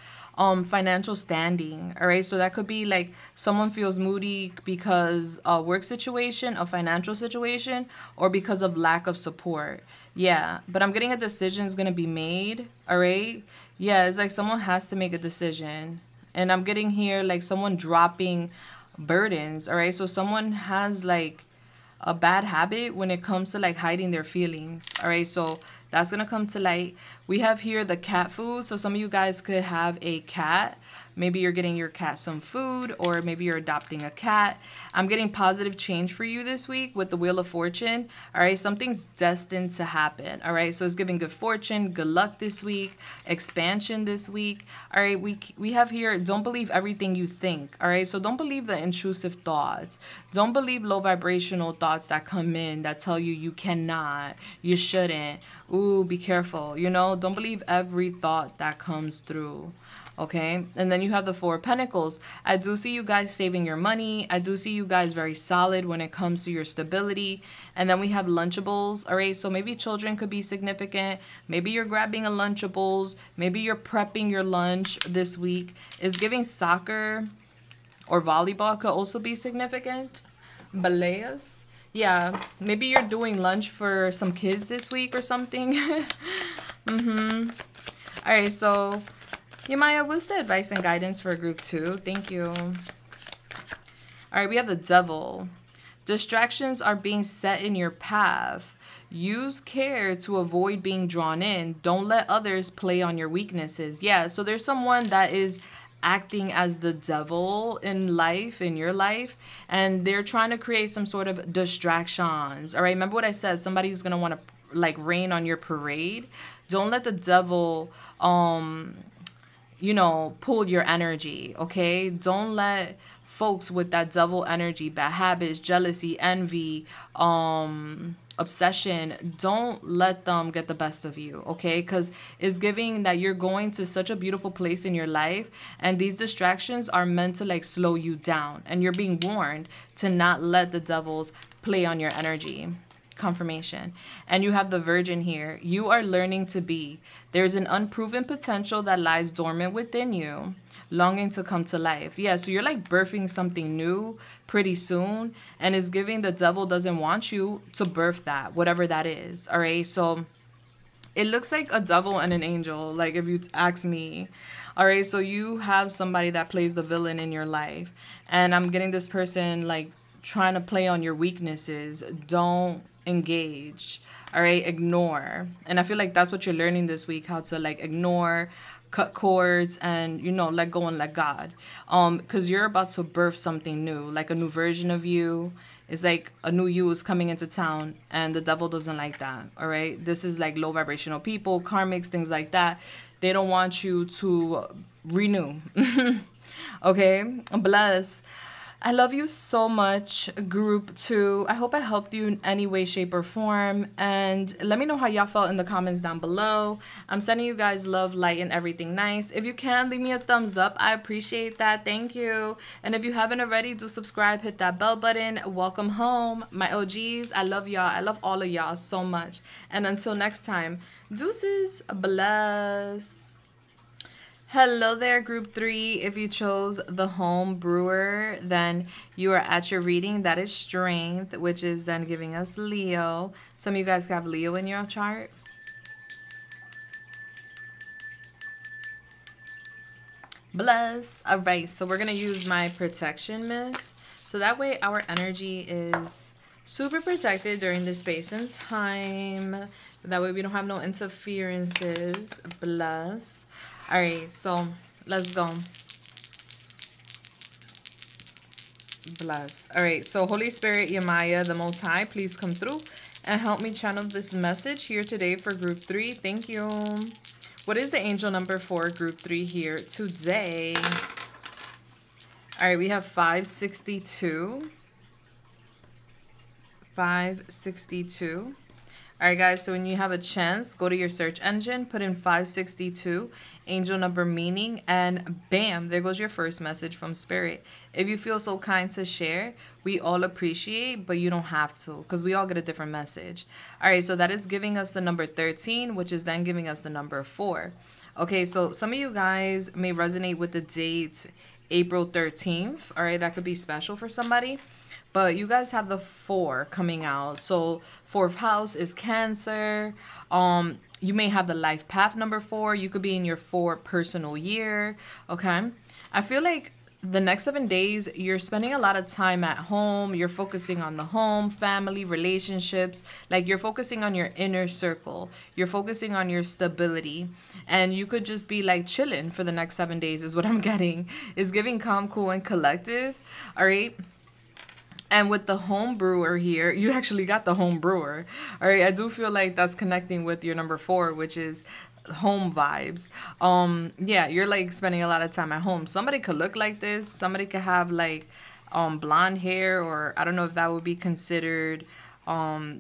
financial standing. All right, so that could be like someone feels moody because a work situation, a financial situation, or because of lack of support. Yeah, but I'm getting a decision is going to be made. All right, yeah, it's like someone has to make a decision, and I'm getting here like someone dropping burdens. All right, so someone has like a bad habit when it comes to like hiding their feelings. All right, so That's going to come to light. We have here the cat food. So some of you guys could have a cat. Maybe you're getting your cat some food, or maybe you're adopting a cat. I'm getting positive change for you this week with the Wheel of Fortune. All right, something's destined to happen. All right, so it's giving good fortune, good luck this week, expansion this week. All right, we have here, don't believe everything you think. All right, so don't believe the intrusive thoughts. Don't believe low vibrational thoughts that come in that tell you you cannot, you shouldn't. Ooh, be careful. You know, don't believe every thought that comes through. Okay, and then you have the Four of Pentacles. I do see you guys saving your money. I do see you guys very solid when it comes to your stability. And then we have Lunchables. All right, so maybe children could be significant. Maybe you're grabbing a Lunchables. Maybe you're prepping your lunch this week. Is giving soccer or volleyball could also be significant. Baleas. Yeah, maybe you're doing lunch for some kids this week or something. All right, so... Yeah, Maya, what's the advice and guidance for group 2? Thank you. All right, we have the Devil. Distractions are being set in your path. Use care to avoid being drawn in. Don't let others play on your weaknesses. Yeah, so there's someone that is acting as the devil in life, in your life, and they're trying to create some sort of distractions. All right, remember what I said? Somebody's going to want to like rain on your parade. Don't let the devil... you know, pull your energy, okay? Don't let folks with that devil energy, bad habits, jealousy, envy, obsession, don't let them get the best of you, okay? Because it's giving that you're going to such a beautiful place in your life, and these distractions are meant to like slow you down, and you're being warned to not let the devils play on your energy. Confirmation. And you have the Virgin here. You are learning to be. There's an unproven potential that lies dormant within you, longing to come to life. Yeah, so you're like birthing something new pretty soon, and it's giving the devil doesn't want you to birth that, whatever that is. All right, so it looks like a devil and an angel, like if you ask me. All right, so you have somebody that plays the villain in your life, and I'm getting this person like trying to play on your weaknesses. Don't engage. All right, ignore. And I feel like that's what you're learning this week, how to like ignore, cut cords, and you know, let go and let God. Because you're about to birth something new, like a new version of you. It's like a new you is coming into town, and the devil doesn't like that. All right, this is like low vibrational people, karmics, things like that. They don't want you to renew. Okay, bless. I love you so much, group 2. I hope I helped you in any way, shape, or form. And let me know how y'all felt in the comments down below. I'm sending you guys love, light, and everything nice. If you can, leave me a thumbs up. I appreciate that. Thank you. And if you haven't already, do subscribe, hit that bell button. Welcome home, my OGs. I love y'all. I love all of y'all so much. And until next time, deuces, bless. Hello there, group 3. If you chose the home brewer, then you are at your reading. That is strength, which is then giving us Leo. Some of you guys have Leo in your chart. Bless. All right, so we're going to use my protection mist. So that way our energy is super protected during this space and time. That way we don't have no interferences. Bless. All right, so let's go. Bless. All right, so Holy Spirit, Yamaya, the Most High, please come through and help me channel this message here today for group 3. Thank you. What is the angel number for group 3 here today? All right, we have 562. 562. All right, guys, so when you have a chance, go to your search engine, put in 562, angel number meaning, and bam, there goes your first message from Spirit. If you feel so kind to share, we all appreciate, but you don't have to, because we all get a different message. All right, so that is giving us the number 13, which is then giving us the number 4. Okay, so some of you guys may resonate with the date April 13th. All right, that could be special for somebody. But you guys have the 4 coming out. So 4th house is Cancer. You may have the life path number 4. You could be in your 4 personal year. Okay. I feel like the next 7 days, you're spending a lot of time at home. You're focusing on the home, family, relationships. Like, you're focusing on your inner circle. You're focusing on your stability. And you could just be like chilling for the next 7 days is what I'm getting. It's giving calm, cool, and collective. All right. And with the home brewer here, you actually got the home brewer. All right. I do feel like that's connecting with your number 4, which is home vibes. Yeah, you're like spending a lot of time at home. Somebody could look like this. Somebody could have like blonde hair, or I don't know if that would be considered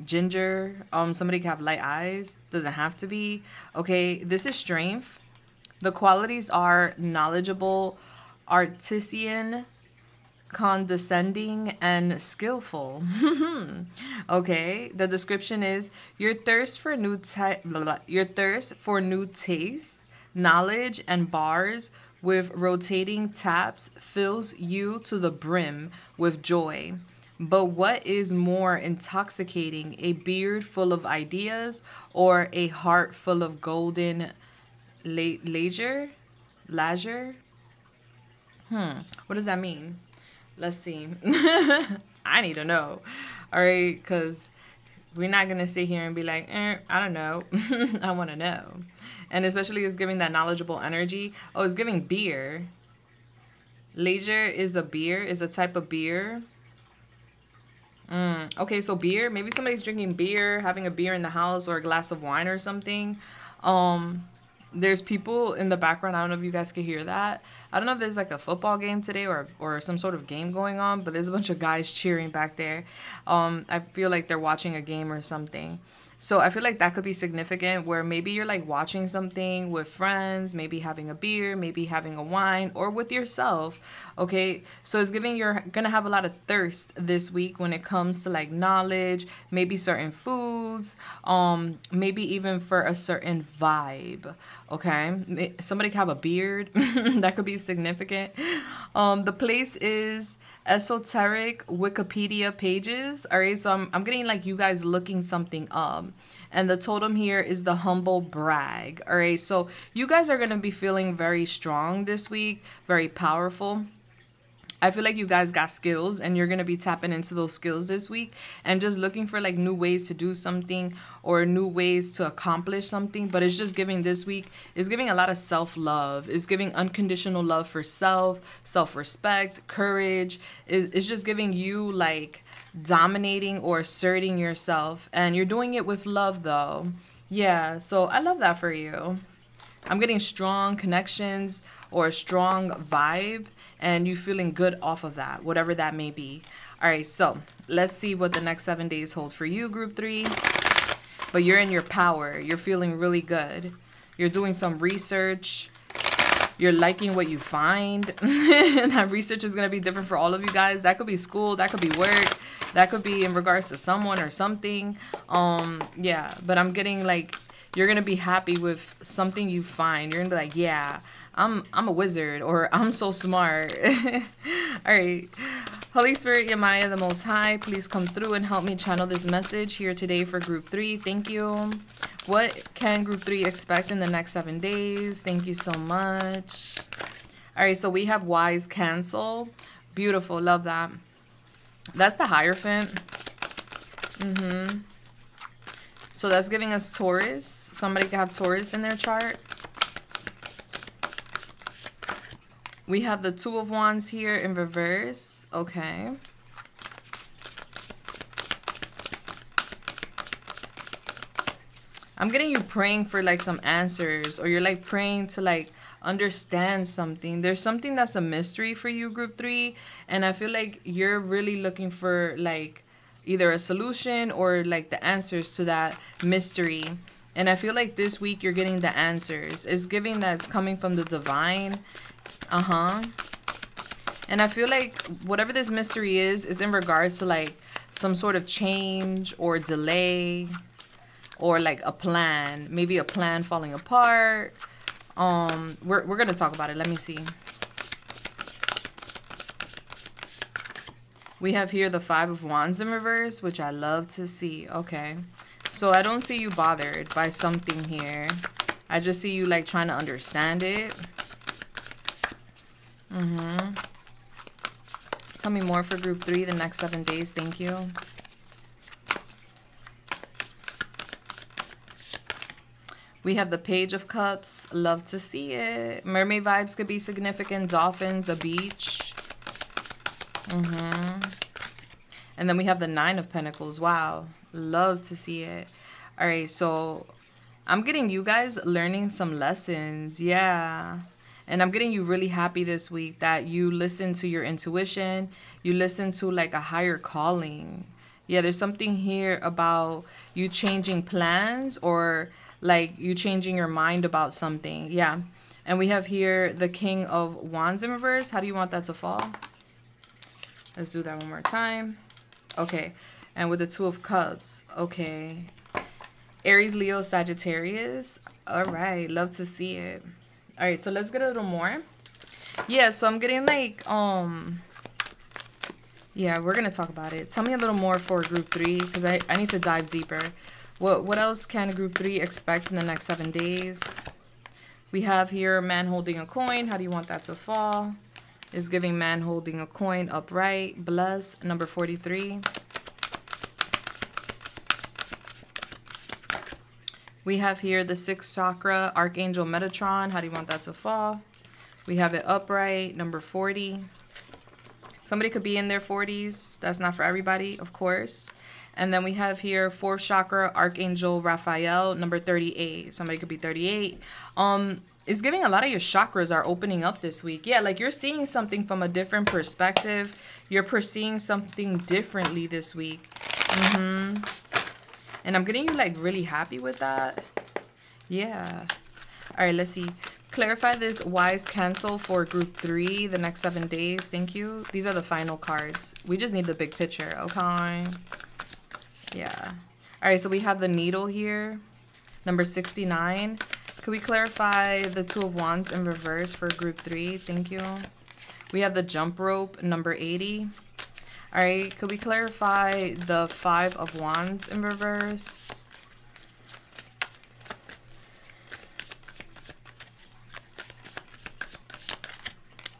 ginger. Somebody could have light eyes. Doesn't have to be. Okay, this is strength. The qualities are knowledgeable, artisan, condescending, and skillful. Okay, the description is your thirst for new tastes, knowledge, and bars with rotating taps fills you to the brim with joy. But what is more intoxicating, a beard full of ideas or a heart full of golden leisure? What does that mean? Let's see. I need to know. All right, because we're not going to sit here and be like, I don't know. I want to know. And especially it's giving that knowledgeable energy. Oh, it's giving beer. Leisure is a beer, is a type of beer. Okay, so beer. Maybe somebody's drinking beer, having a beer in the house, or a glass of wine or something. There's people in the background. I don't know if you guys can hear that. I don't know if there's like a football game today or some sort of game going on, but there's a bunch of guys cheering back there. I feel like they're watching a game or something. So I feel like that could be significant, where maybe you're like watching something with friends, maybe having a beer, maybe having a wine, or with yourself. Okay, so it's giving you're gonna have a lot of thirst this week when it comes to like knowledge, maybe certain foods, maybe even for a certain vibe. Okay, somebody can have a beard. That could be significant. The place is esoteric Wikipedia pages. All right, so I'm getting like you guys looking something up, and the totem here is the humble brag. All right, so you guys are going to be feeling very strong this week, very powerful. I feel like you guys got skills, and you're going to be tapping into those skills this week and just looking for like new ways to do something or new ways to accomplish something. But it's just giving this week, it's giving a lot of self-love. It's giving unconditional love for self, self-respect, courage. It's just giving you like dominating or asserting yourself. And you're doing it with love though. Yeah, so I love that for you. I'm getting strong connections or a strong vibe, and you feeling good off of that, whatever that may be. All right, so let's see what the next 7 days hold for you, group 3. But you're in your power. You're feeling really good. You're doing some research. You're liking what you find. And that research is going to be different for all of you guys. That could be school. That could be work. That could be in regards to someone or something. Yeah, but I'm getting like you're going to be happy with something you find. You're going to be like, yeah, I'm a wizard, or I'm so smart. All right. Holy Spirit, Yamaya, the Most High, please come through and help me channel this message here today for group 3. Thank you. What can group 3 expect in the next 7 days? Thank you so much. All right, so we have wise cancel. Beautiful. Love that. That's the Hierophant. So that's giving us Taurus. Somebody could have Taurus in their chart. We have the Two of Wands here in reverse. Okay. I'm getting you praying for like some answers, or you're like praying to like understand something. There's something that's a mystery for you, group 3. And I feel like you're really looking for like either a solution or like the answers to that mystery. And I feel like this week you're getting the answers. It's giving that it's coming from the divine. And I feel like whatever this mystery is in regards to like some sort of change or delay, or like a plan, maybe a plan falling apart. We're gonna talk about it. Let me see. We have here the Five of Wands in reverse, which I love to see. Okay, so I don't see you bothered by something here. I just see you like trying to understand it. tell me more for group 3 the next 7 days. Thank you. We have the Page of Cups. Love to see it. Mermaid vibes could be significant. Dolphins, a beach. And then we have the Nine of Pentacles. Wow. Love to see it. All right, so I'm getting you guys learning some lessons. Yeah. And I'm getting you really happy this week that you listen to your intuition. You listen to like a higher calling. Yeah, there's something here about you changing plans or like you changing your mind about something. Yeah. And we have here the King of Wands in reverse. How do you want that to fall? Let's do that one more time. Okay. And with the Two of Cups. Okay. Aries, Leo, Sagittarius. All right. Love to see it. All right. So let's get a little more. Yeah. So I'm getting like, yeah, we're going to talk about it. Tell me a little more for group 3 because I need to dive deeper. What else can group 3 expect in the next 7 days? We have here a man holding a coin. How do you want that to fall? Is giving man holding a coin upright. Bless. Number 43. We have here the 6th chakra, Archangel Metatron. How do you want that to fall? We have it upright. Number 40. Somebody could be in their 40s. That's not for everybody, of course. And then we have here 4th chakra, Archangel Raphael, number 38. Somebody could be 38. It's giving a lot of your chakras are opening up this week. Yeah, like you're seeing something from a different perspective. You're perceiving something differently this week. And I'm getting you like really happy with that. Yeah. All right, let's see. Clarify this wise cancel for group 3 the next 7 days. Thank you. These are the final cards. We just need the big picture, okay? Yeah. All right, so we have the Needle here, number 69. Could we clarify the Two of Wands in reverse for group 3? Thank you. We have the Jump Rope, number 80. All right, could we clarify the 5 of Wands in reverse?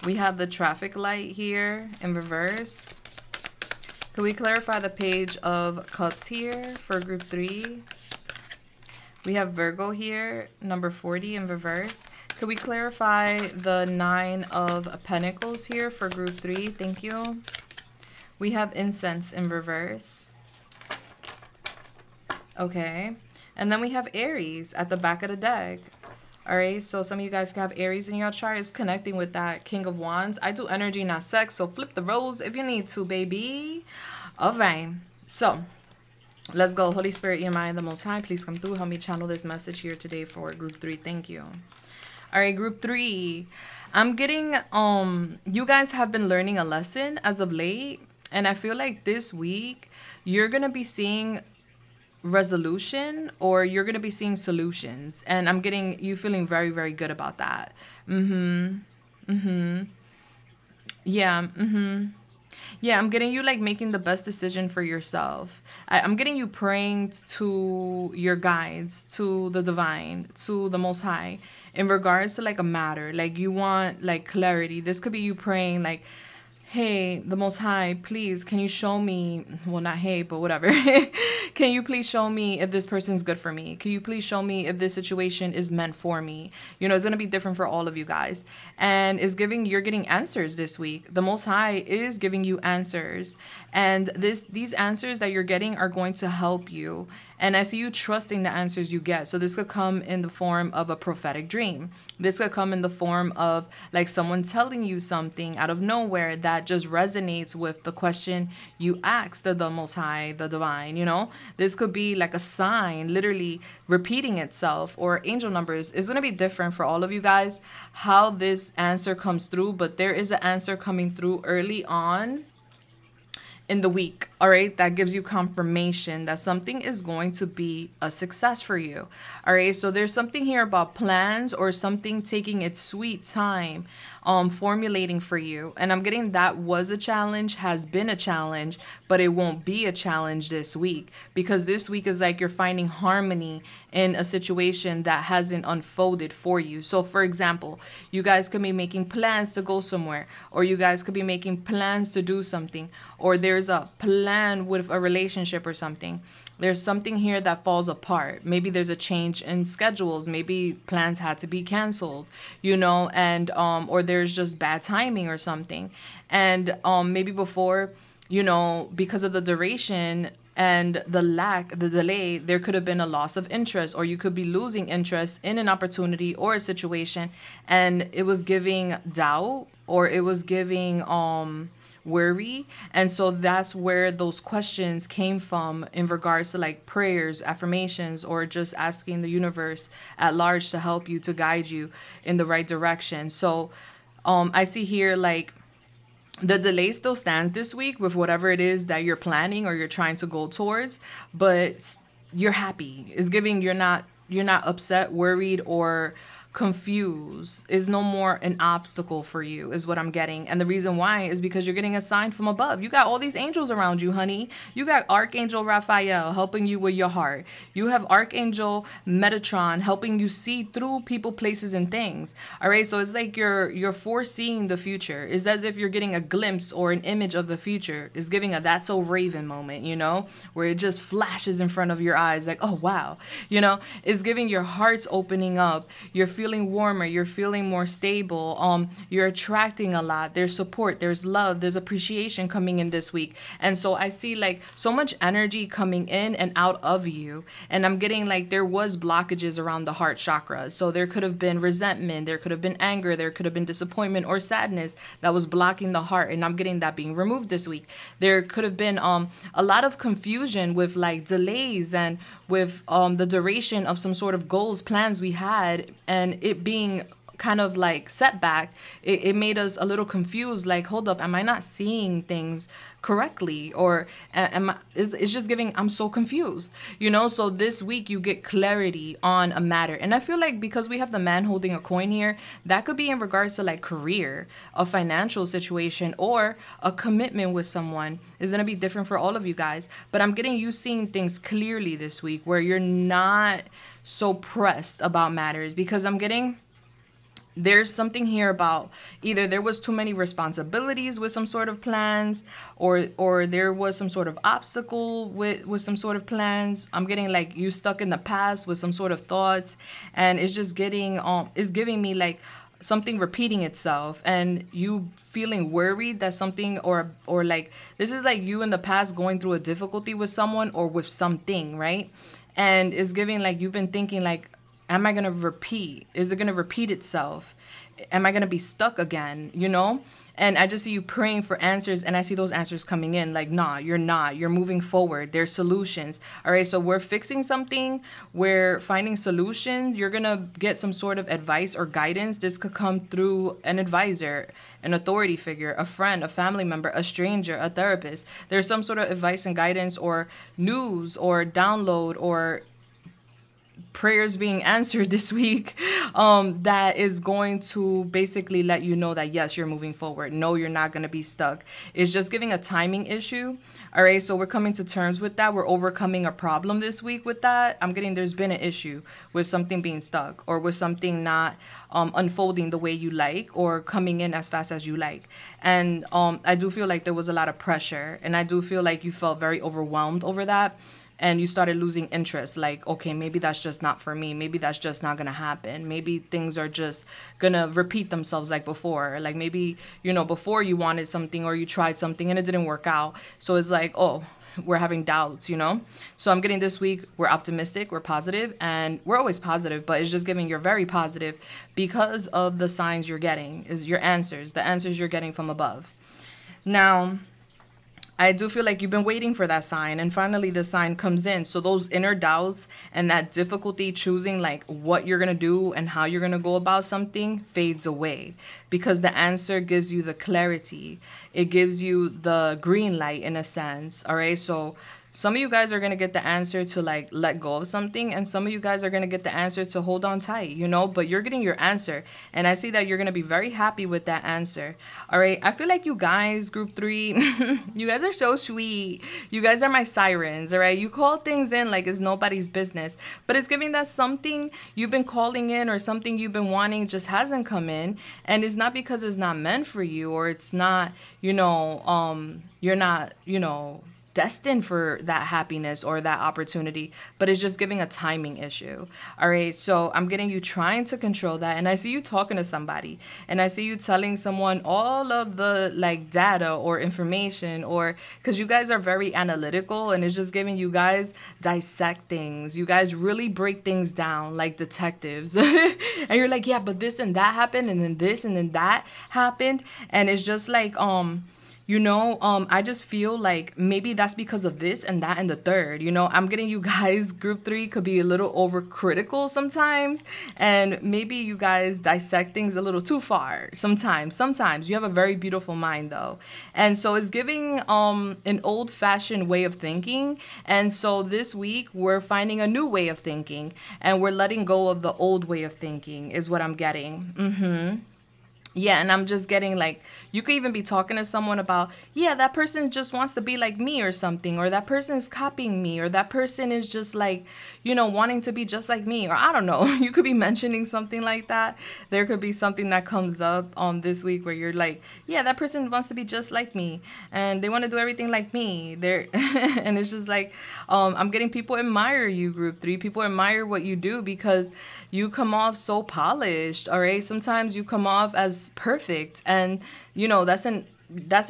We have the Traffic Light here in reverse. Could we clarify the Page of Cups here for group 3? We have Virgo here, number 40 in reverse. Could we clarify the 9 of Pentacles here for group 3? Thank you. We have Incense in reverse. Okay. And then we have Aries at the back of the deck. All right, so some of you guys can have Aries in your chart. It's connecting with that King of Wands. I do energy, not sex, so flip the roles if you need to, baby. All right, so let's go. Holy Spirit, EMI, the Most High, please come through. Help me channel this message here today for group 3. Thank you. All right, group 3. I'm getting, you guys have been learning a lesson as of late. And I feel like this week, you're going to be seeing resolution or you're going to be seeing solutions. And I'm getting you feeling very, very good about that. Yeah. Yeah, I'm getting you like making the best decision for yourself. I'm getting you praying to your guides, to the divine, to the Most High in regards to like a matter. Like you want like clarity. This could be you praying like, hey, the Most High, please, can you show me, well, not hey, but whatever. Can you please show me if this person's good for me? Can you please show me if this situation is meant for me? You know, it's going to be different for all of you guys. And you're getting answers this week. The Most High is giving you answers. And these answers that you're getting are going to help you. And I see you trusting the answers you get. So this could come in the form of a prophetic dream. This could come in the form of like someone telling you something out of nowhere that just resonates with the question you asked the Most High, the divine, you know. This could be like a sign literally repeating itself, or angel numbers. It's going to be different for all of you guys how this answer comes through. But there is an answer coming through early on in the week, all right, that gives you confirmation that something is going to be a success for you, all right? So there's something here about plans or something taking its sweet time. formulating for you. And I'm getting that was a challenge, has been a challenge, but it won't be a challenge this week, because this week is like you're finding harmony in a situation that hasn't unfolded for you. So for example, you guys could be making plans to go somewhere, or you guys could be making plans to do something, or there's a plan with a relationship or something. There's something here that falls apart. Maybe there's a change in schedules. Maybe plans had to be canceled, you know, and or there's just bad timing or something. And maybe before, you know, because of the duration and the delay, there could have been a loss of interest, or you could be losing interest in an opportunity or a situation, and it was giving doubt, or it was giving worry. And so that's where those questions came from in regards to like prayers, affirmations, or just asking the universe at large to help you, to guide you in the right direction. So I see here like the delay still stands this week with whatever it is that you're planning or you're trying to go towards, but you're happy. It's giving you're not upset, worried, or confused. Is no more an obstacle for you, is what I'm getting. And the reason why is because you're getting a sign from above. You got all these angels around you, honey. You got Archangel Raphael helping you with your heart. You have Archangel Metatron helping you see through people, places, and things. All right, so it's like you're foreseeing the future. It's as if you're getting a glimpse or an image of the future. It's giving a That's So Raven moment, you know, where it just flashes in front of your eyes like, oh wow, you know. It's giving your heart's opening up. You're feeling warmer, you're feeling more stable, you're attracting a lot, there's support, there's love, there's appreciation coming in this week. And so I see like so much energy coming in and out of you, and I'm getting like there was blockages around the heart chakra. So there could have been resentment, there could have been anger, there could have been disappointment or sadness that was blocking the heart, and I'm getting that being removed this week. There could have been a lot of confusion with like delays and with the duration of some sort of goals, plans we had, and it being kind of like setback. It made us a little confused, like, hold up, am I not seeing things correctly? Or it's just giving, I'm so confused, you know? So this week you get clarity on a matter. And I feel like because we have the man holding a coin here, that could be in regards to like career, a financial situation, or a commitment with someone. Is going to be different for all of you guys. But I'm getting you seeing things clearly this week where you're not so pressed about matters, because I'm getting there's something here about either there was too many responsibilities with some sort of plans, or there was some sort of obstacle with some sort of plans. I'm getting like you stuck in the past with some sort of thoughts, and it's just getting it's giving me like something repeating itself, and you feeling worried that something or like this is like you in the past going through a difficulty with someone or with something, right? And it's giving like you've been thinking like, am I going to repeat? Is it going to repeat itself? Am I going to be stuck again? You know? And I just see you praying for answers, and I see those answers coming in like, nah, you're not. You're moving forward. There's solutions. All right, so we're fixing something. We're finding solutions. You're going to get some sort of advice or guidance. This could come through an advisor, an authority figure, a friend, a family member, a stranger, a therapist. There's some sort of advice and guidance or news or download or prayers being answered this week that is going to basically let you know that yes, you're moving forward. No, you're not going to be stuck. It's just giving a timing issue. All right, so we're coming to terms with that. We're overcoming a problem this week with that. I'm getting there's been an issue with something being stuck or with something not unfolding the way you like or coming in as fast as you like. And I do feel like there was a lot of pressure, and I do feel like you felt very overwhelmed over that. And you started losing interest, like, okay, maybe that's just not for me. Maybe that's just not going to happen. Maybe things are just going to repeat themselves like before. Like maybe, you know, before you wanted something or you tried something and it didn't work out. So it's like, oh, we're having doubts, you know? So I'm getting this week, we're optimistic, we're positive, and we're always positive, but it's just giving you're very positive because of the signs you're getting, is your answers, the answers you're getting from above. Now, I do feel like you've been waiting for that sign, and finally the sign comes in. So those inner doubts and that difficulty choosing like what you're going to do and how you're going to go about something fades away because the answer gives you the clarity. It gives you the green light in a sense. All right. So Some of you guys are going to get the answer to like let go of something, and some of you guys are going to get the answer to hold on tight, you know, but you're getting your answer. And I see that you're going to be very happy with that answer. All right. I feel like you guys, group 3, you guys are so sweet. You guys are my sirens. All right. You call things in like it's nobody's business, but it's giving that something you've been calling in or something you've been wanting just hasn't come in. And it's not because it's not meant for you, or it's not, you know, you're not, you know, destined for that happiness or that opportunity, but it's just giving a timing issue. All right. So I'm getting you trying to control that. And I see you talking to somebody, and I see you telling someone all of the like data or information, or because you guys are very analytical, and it's just giving you guys dissect things. You guys really break things down like detectives. And you're like, yeah, but this and that happened, and then this and then that happened. And it's just like, you know, I just feel like maybe that's because of this and that and the third. You know, I'm getting you guys, group 3 could be a little overcritical sometimes. And maybe you guys dissect things a little too far sometimes. Sometimes you have a very beautiful mind, though. And so it's giving an old-fashioned way of thinking. And so this week we're finding a new way of thinking. And we're letting go of the old way of thinking is what I'm getting. Yeah, and I'm just getting like, you could even be talking to someone about, yeah, that person just wants to be like me or something, or that person is copying me, or that person is just like, you know, wanting to be just like me, or I don't know. You could be mentioning something like that. There could be something that comes up this week where you're like, yeah, that person wants to be just like me, and they want to do everything like me. And it's just like, I'm getting people admire you, group 3. People admire what you do because you come off so polished. All right. Sometimes you come off as perfect, and you know that's in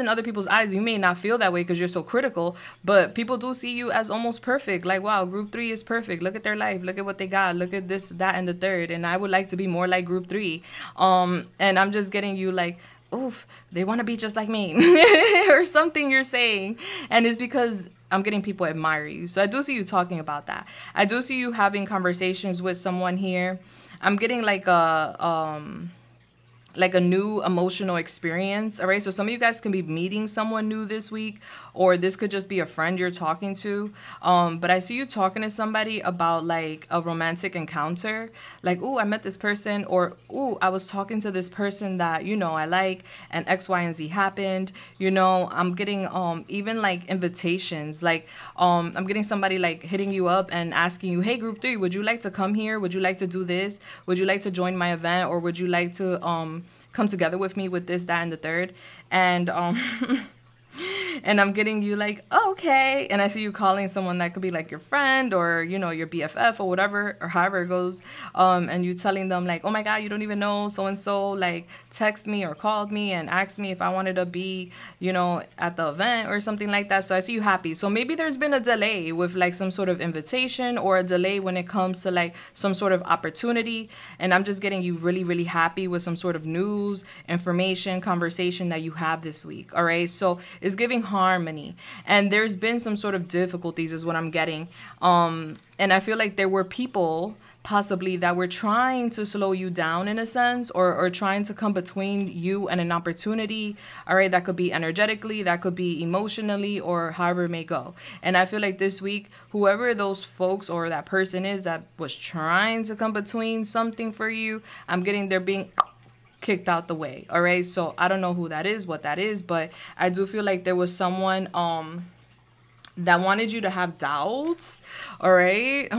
other people's eyes. You may not feel that way because you're so critical, but people do see you as almost perfect. Like, wow, group 3 is perfect. Look at their life. Look at what they got. Look at this, that, and the third. And I would like to be more like group 3. And I'm just getting you like, oof, they want to be just like me or something you're saying. And it's because I'm getting people admire you. So I do see you talking about that. I do see you having conversations with someone here. I'm getting like a new emotional experience. All right. So some of you guys can be meeting someone new this week, or this could just be a friend you're talking to. But I see you talking to somebody about like a romantic encounter. Like, ooh, I met this person, or ooh, I was talking to this person that, you know, I like, and X, Y, and Z happened. You know, I'm getting even like invitations. Like I'm getting somebody like hitting you up and asking you, hey, group 3, would you like to come here? Would you like to do this? Would you like to join my event? Or would you like to come together with me with this, that, and the third? And and I'm getting you like, oh, okay. And I see you calling someone that could be like your friend, or, you know, your BFF, or whatever, or however it goes. And you telling them like, oh my God, you don't even know so-and-so like text me or called me and asked me if I wanted to be, you know, at the event or something like that. So I see you happy. So maybe there's been a delay with like some sort of invitation, or a delay when it comes to like some sort of opportunity. And I'm just getting you really, really happy with some sort of news, information, conversation that you have this week. All right. So it's giving harmony, and there's been some sort of difficulties is what I'm getting. And I feel like there were people possibly that were trying to slow you down in a sense, or trying to come between you and an opportunity. All right. That could be energetically, that could be emotionally, or however it may go. And I feel like this week, whoever those folks or that person is that was trying to come between something for you, I'm getting they're being kicked out the way. All right. So I don't know who that is, what that is, but I do feel like there was someone that wanted you to have doubts. All right.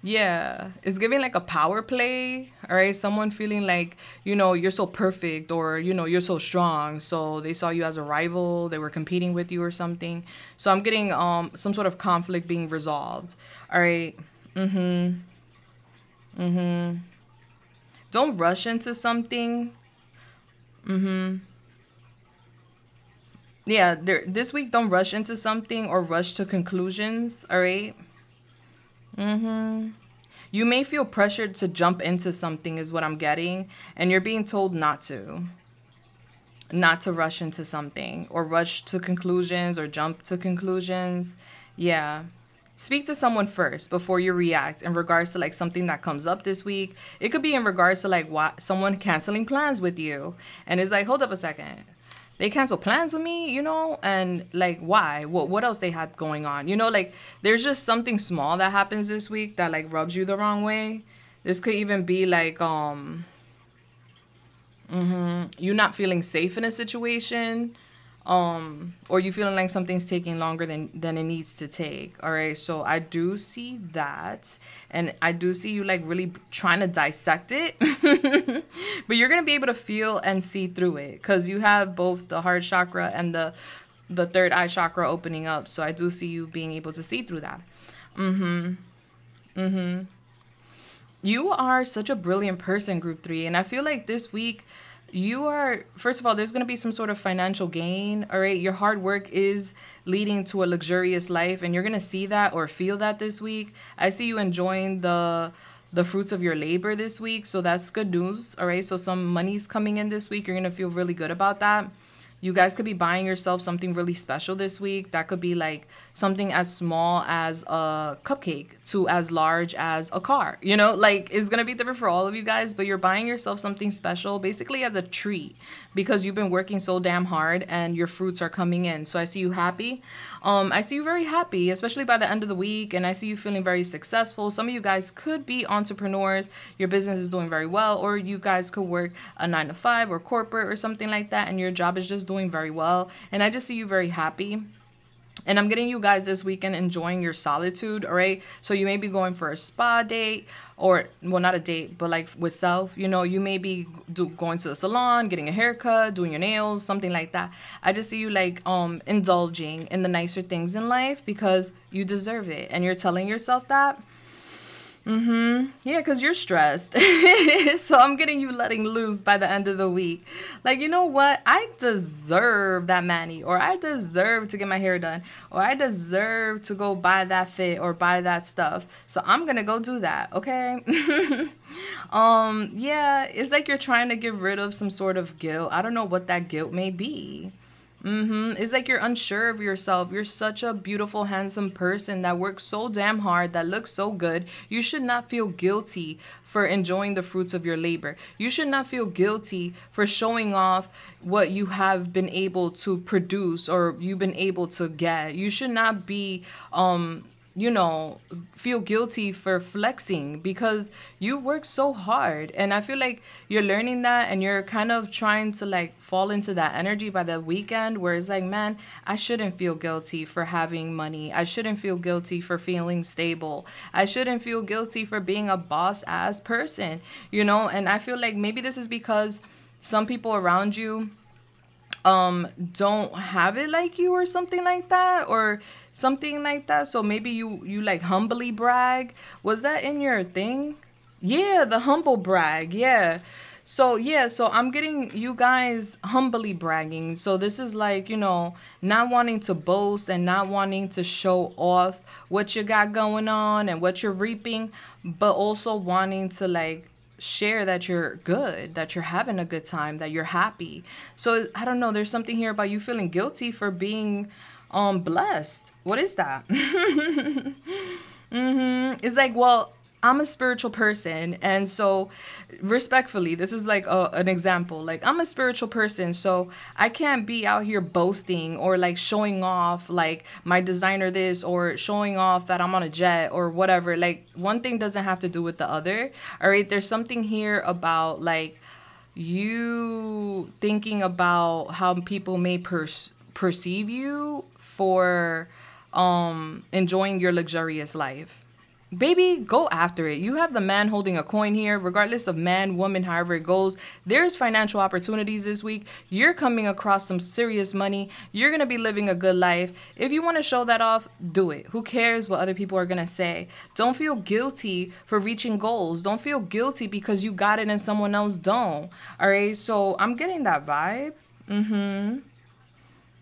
Yeah, it's giving like a power play. All right. Someone feeling like, you know, you're so perfect, or, you know, you're so strong. So they saw you as a rival. They were competing with you or something. So I'm getting some sort of conflict being resolved. All right. Don't rush into something. Yeah, this week, don't rush into something or rush to conclusions. All right. You may feel pressured to jump into something is what I'm getting. And you're being told not to rush into something, or rush to conclusions, or jump to conclusions. Yeah. Speak to someone first before you react in regards to like something that comes up this week. It could be in regards to like someone canceling plans with you. And it's like, hold up a second. they cancel plans with me, you know, and like, why? What else they had going on? You know, like, there's just something small that happens this week that like rubs you the wrong way. This could even be like, you not feeling safe in a situation, or you feeling like something's taking longer than it needs to take. All right, so I do see that, and I do see you like really trying to dissect it, but you're gonna be able to feel and see through it because you have both the heart chakra and the third eye chakra opening up. So I do see you being able to see through that. You are such a brilliant person, group 3, and I feel like this week you are, first of all, there's going to be some sort of financial gain. All right, your hard work is leading to a luxurious life, and you're going to see that or feel that this week. I see you enjoying the fruits of your labor this week, so that's good news. All right, so some money's coming in this week. You're going to feel really good about that. You guys could be buying yourself something really special this week. That could be like something as small as a cupcake to as large as a car. You know, like, it's going to be different for all of you guys, but you're buying yourself something special basically as a treat because you've been working so damn hard and your fruits are coming in. So I see you happy. I see you very happy, especially by the end of the week, and I see you feeling very successful. Some of you guys could be entrepreneurs. Your business is doing very well, or you guys could work a 9-to-5 or corporate or something like that, and your job is just doing very well. And I just see you very happy. And I'm getting you guys this weekend enjoying your solitude, all right? So you may be going for a spa date, or, well, not a date, but like with self. You know, you may be going to the salon, getting a haircut, doing your nails, something like that. I just see you like indulging in the nicer things in life because you deserve it. And you're telling yourself that. Yeah, because you're stressed. So I'm getting you letting loose by the end of the week. Like, you know what? I deserve that mani, or I deserve to get my hair done, or I deserve to go buy that fit or buy that stuff. So I'm going to go do that, okay? Yeah, it's like you're trying to get rid of some sort of guilt. I don't know what that guilt may be. It's like you're unsure of yourself. You're such a beautiful, handsome person that works so damn hard, that looks so good. You should not feel guilty for enjoying the fruits of your labor. You should not feel guilty for showing off what you have been able to produce or you've been able to get. You should not be, you know, feel guilty for flexing because you work so hard. And I feel like you're learning that, and you're kind of trying to like fall into that energy by the weekend where it's like, man, I shouldn't feel guilty for having money. I shouldn't feel guilty for feeling stable. I shouldn't feel guilty for being a boss ass person, you know? And I feel like maybe this is because some people around you don't have it like you, or something like that, or something like that. So maybe you like humbly brag. Was that in your thing? Yeah, the humble brag. Yeah. So yeah, so I'm getting you guys humbly bragging. So this is like, you know, not wanting to boast and not wanting to show off what you got going on and what you're reaping, but also wanting to like share that you're good, that you're having a good time, that you're happy. So I don't know, there's something here about you feeling guilty for being blessed. What is that? It's like, well, I'm a spiritual person, and so respectfully, this is like an example. Like, I'm a spiritual person, so I can't be out here boasting or like showing off like my designer this, or showing off that I'm on a jet or whatever. Like, one thing doesn't have to do with the other. All right, there's something here about like you thinking about how people may perceive you for enjoying your luxurious life. Baby, go after it. You have the man holding a coin here. Regardless of man, woman, however it goes, there's financial opportunities this week. You're coming across some serious money. You're going to be living a good life. If you want to show that off, do it. Who cares what other people are going to say? Don't feel guilty for reaching goals. Don't feel guilty because you got it and someone else don't. All right, so I'm getting that vibe.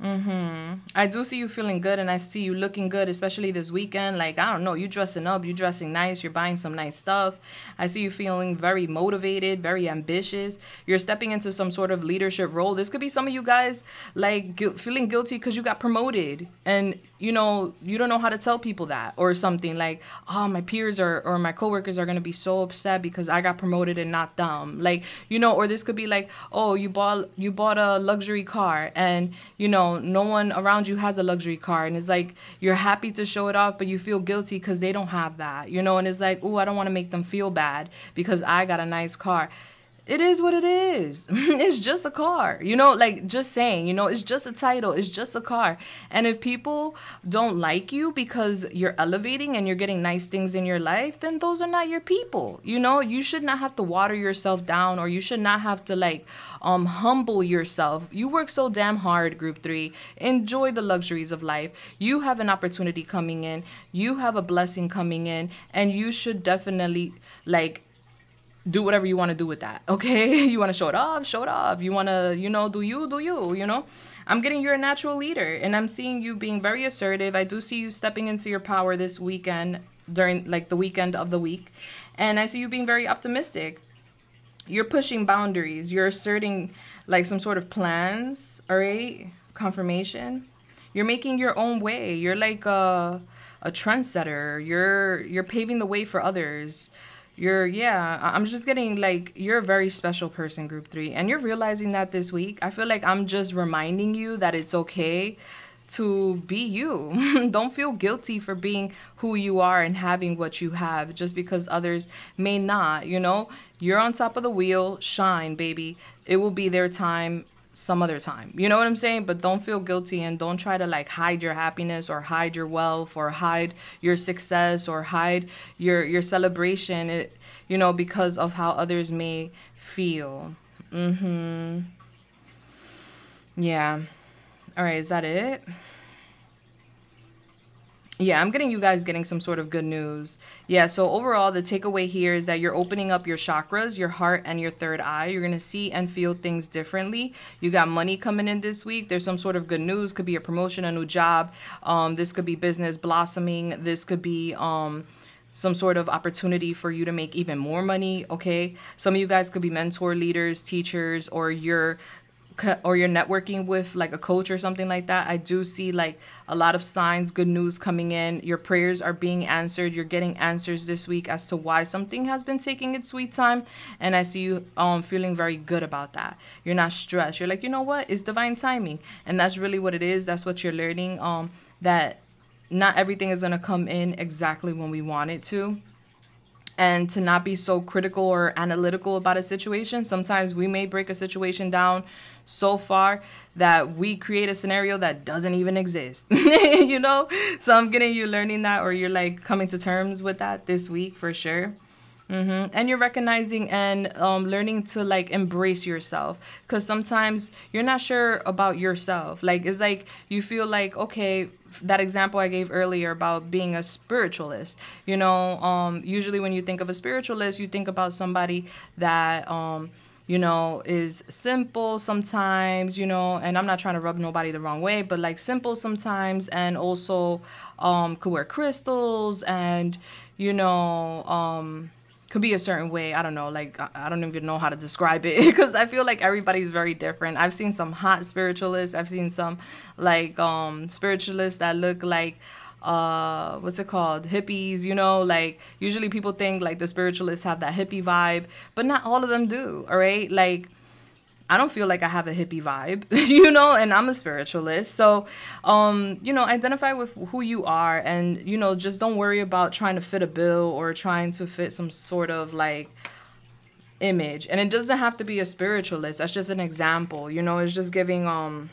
I do see you feeling good, and I see you looking good, especially this weekend. Like, I don't know, you dressing up, you dressing nice, you're buying some nice stuff. I see you feeling very motivated, very ambitious. You're stepping into some sort of leadership role. This could be some of you guys like feeling guilty because you got promoted, and you know, you don't know how to tell people that, or something like, oh, my peers or my coworkers are going to be so upset because I got promoted and not them. Like, you know, or this could be like, oh, you bought a luxury car, and you know, no one around you has a luxury car, and it's like you're happy to show it off, but you feel guilty because they don't have that, you know, and it's like, oh, I don't want to make them feel bad because I got a nice car. It is what it is. It's just a car, you know, like, just saying, you know, it's just a title. It's just a car. And if people don't like you because you're elevating and you're getting nice things in your life, then those are not your people. You know, you should not have to water yourself down, or you should not have to like humble yourself. You work so damn hard, group 3. Enjoy the luxuries of life. You have an opportunity coming in. You have a blessing coming in, and you should definitely like do whatever you want to do with that, okay? You want to show it off, show it off. You want to, you know, do you, you know? I'm getting you're a natural leader, and I'm seeing you being very assertive. I do see you stepping into your power this weekend, during like the weekend of the week. And I see you being very optimistic. You're pushing boundaries. You're asserting like some sort of plans, all right? Confirmation. You're making your own way. You're like a trendsetter. You're paving the way for others. I'm just getting like you're a very special person, group 3, and you're realizing that this week. I feel like I'm just reminding you that it's okay to be you. Don't feel guilty for being who you are and having what you have just because others may not, you know. You're on top of the wheel. Shine, baby. It will be their time some other time. You know what I'm saying? But don't feel guilty, and don't try to like hide your happiness or hide your wealth or hide your success or hide your celebration, you know, because of how others may feel. Yeah. All right, is that it? Yeah, I'm getting you guys getting some sort of good news. Yeah, so overall, the takeaway here is that you're opening up your chakras, your heart, and your third eye. You're going to see and feel things differently. You got money coming in this week. There's some sort of good news. Could be a promotion, a new job. This could be business blossoming. This could be some sort of opportunity for you to make even more money, okay? Some of you guys could be mentor, leaders, teachers, or you're networking with like a coach or something like that. I do see like a lot of signs, good news coming in. Your prayers are being answered. You're getting answers this week as to why something has been taking its sweet time. And I see you feeling very good about that. You're not stressed. You're like, you know what? It's divine timing. And that's really what it is. That's what you're learning, that not everything is going to come in exactly when we want it to. And to not be so critical or analytical about a situation. Sometimes we may break a situation down so far that we create a scenario that doesn't even exist. You know? So I'm getting you learning that, or you're like coming to terms with that this week for sure. And you're recognizing and learning to like embrace yourself, because sometimes you're not sure about yourself. Like, it's like you feel like, okay, that example I gave earlier about being a spiritualist, you know, usually when you think of a spiritualist, you think about somebody that you know, is simple sometimes, you know, and I'm not trying to rub nobody the wrong way, but like simple sometimes, and also could wear crystals, and you know, could be a certain way. I don't know, like I don't even know how to describe it, because I feel like everybody's very different. I've seen some hot spiritualists. I've seen some like spiritualists that look like what's it called, hippies, you know, like usually people think like the spiritualists have that hippie vibe, but not all of them do. All right, like I don't feel like I have a hippie vibe, you know, and I'm a spiritualist. So, you know, identify with who you are, and, you know, just don't worry about trying to fit a bill or trying to fit some sort of like image. And it doesn't have to be a spiritualist. That's just an example, you know, it's just giving,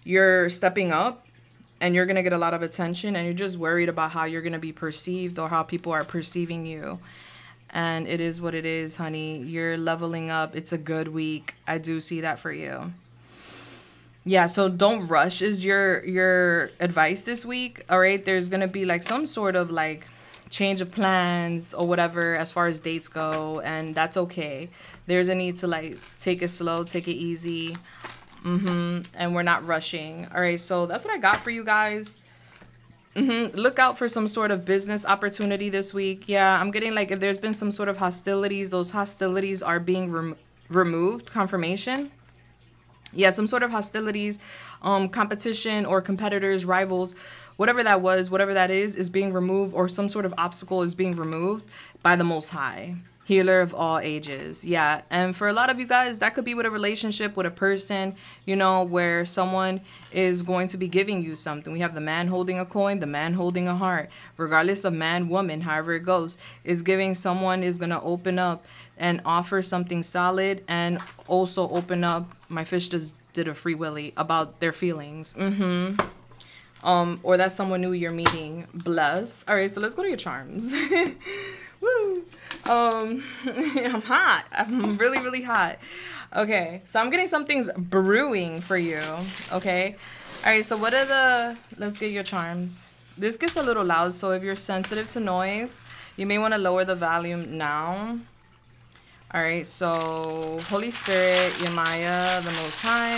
you're stepping up and you're going to get a lot of attention, and you're just worried about how you're going to be perceived or how people are perceiving you. And it is what it is, honey. You're leveling up. It's a good week. I do see that for you. Yeah, so don't rush is your advice this week. All right, there's going to be like some sort of like change of plans or whatever as far as dates go, and that's okay. There's a need to like take it slow, take it easy. And we're not rushing. All right, so that's what I got for you guys. Look out for some sort of business opportunity this week. Yeah, I'm getting like if there's been some sort of hostilities, those hostilities are being removed. Confirmation. Yeah, some sort of hostilities, competition or competitors, rivals, whatever that was, whatever that is being removed, or some sort of obstacle is being removed by the Most High, healer of all ages. Yeah, and for a lot of you guys, that could be with a relationship, with a person, you know, where someone is going to be giving you something. We have the man holding a coin, the man holding a heart. Regardless of man, woman, however it goes, is giving someone is going to open up and offer something solid, and also open up. My fish just did a free willy about their feelings. Or that someone new you're meeting. Bless. All right, so let's go to your charms. Woo. I'm hot. I'm really, really hot. Okay, so I'm getting something's brewing for you. Okay. All right, so what are the... Let's get your charms. This gets a little loud, so if you're sensitive to noise, you may want to lower the volume now. All right, so Holy Spirit, Yamaya, the Most High,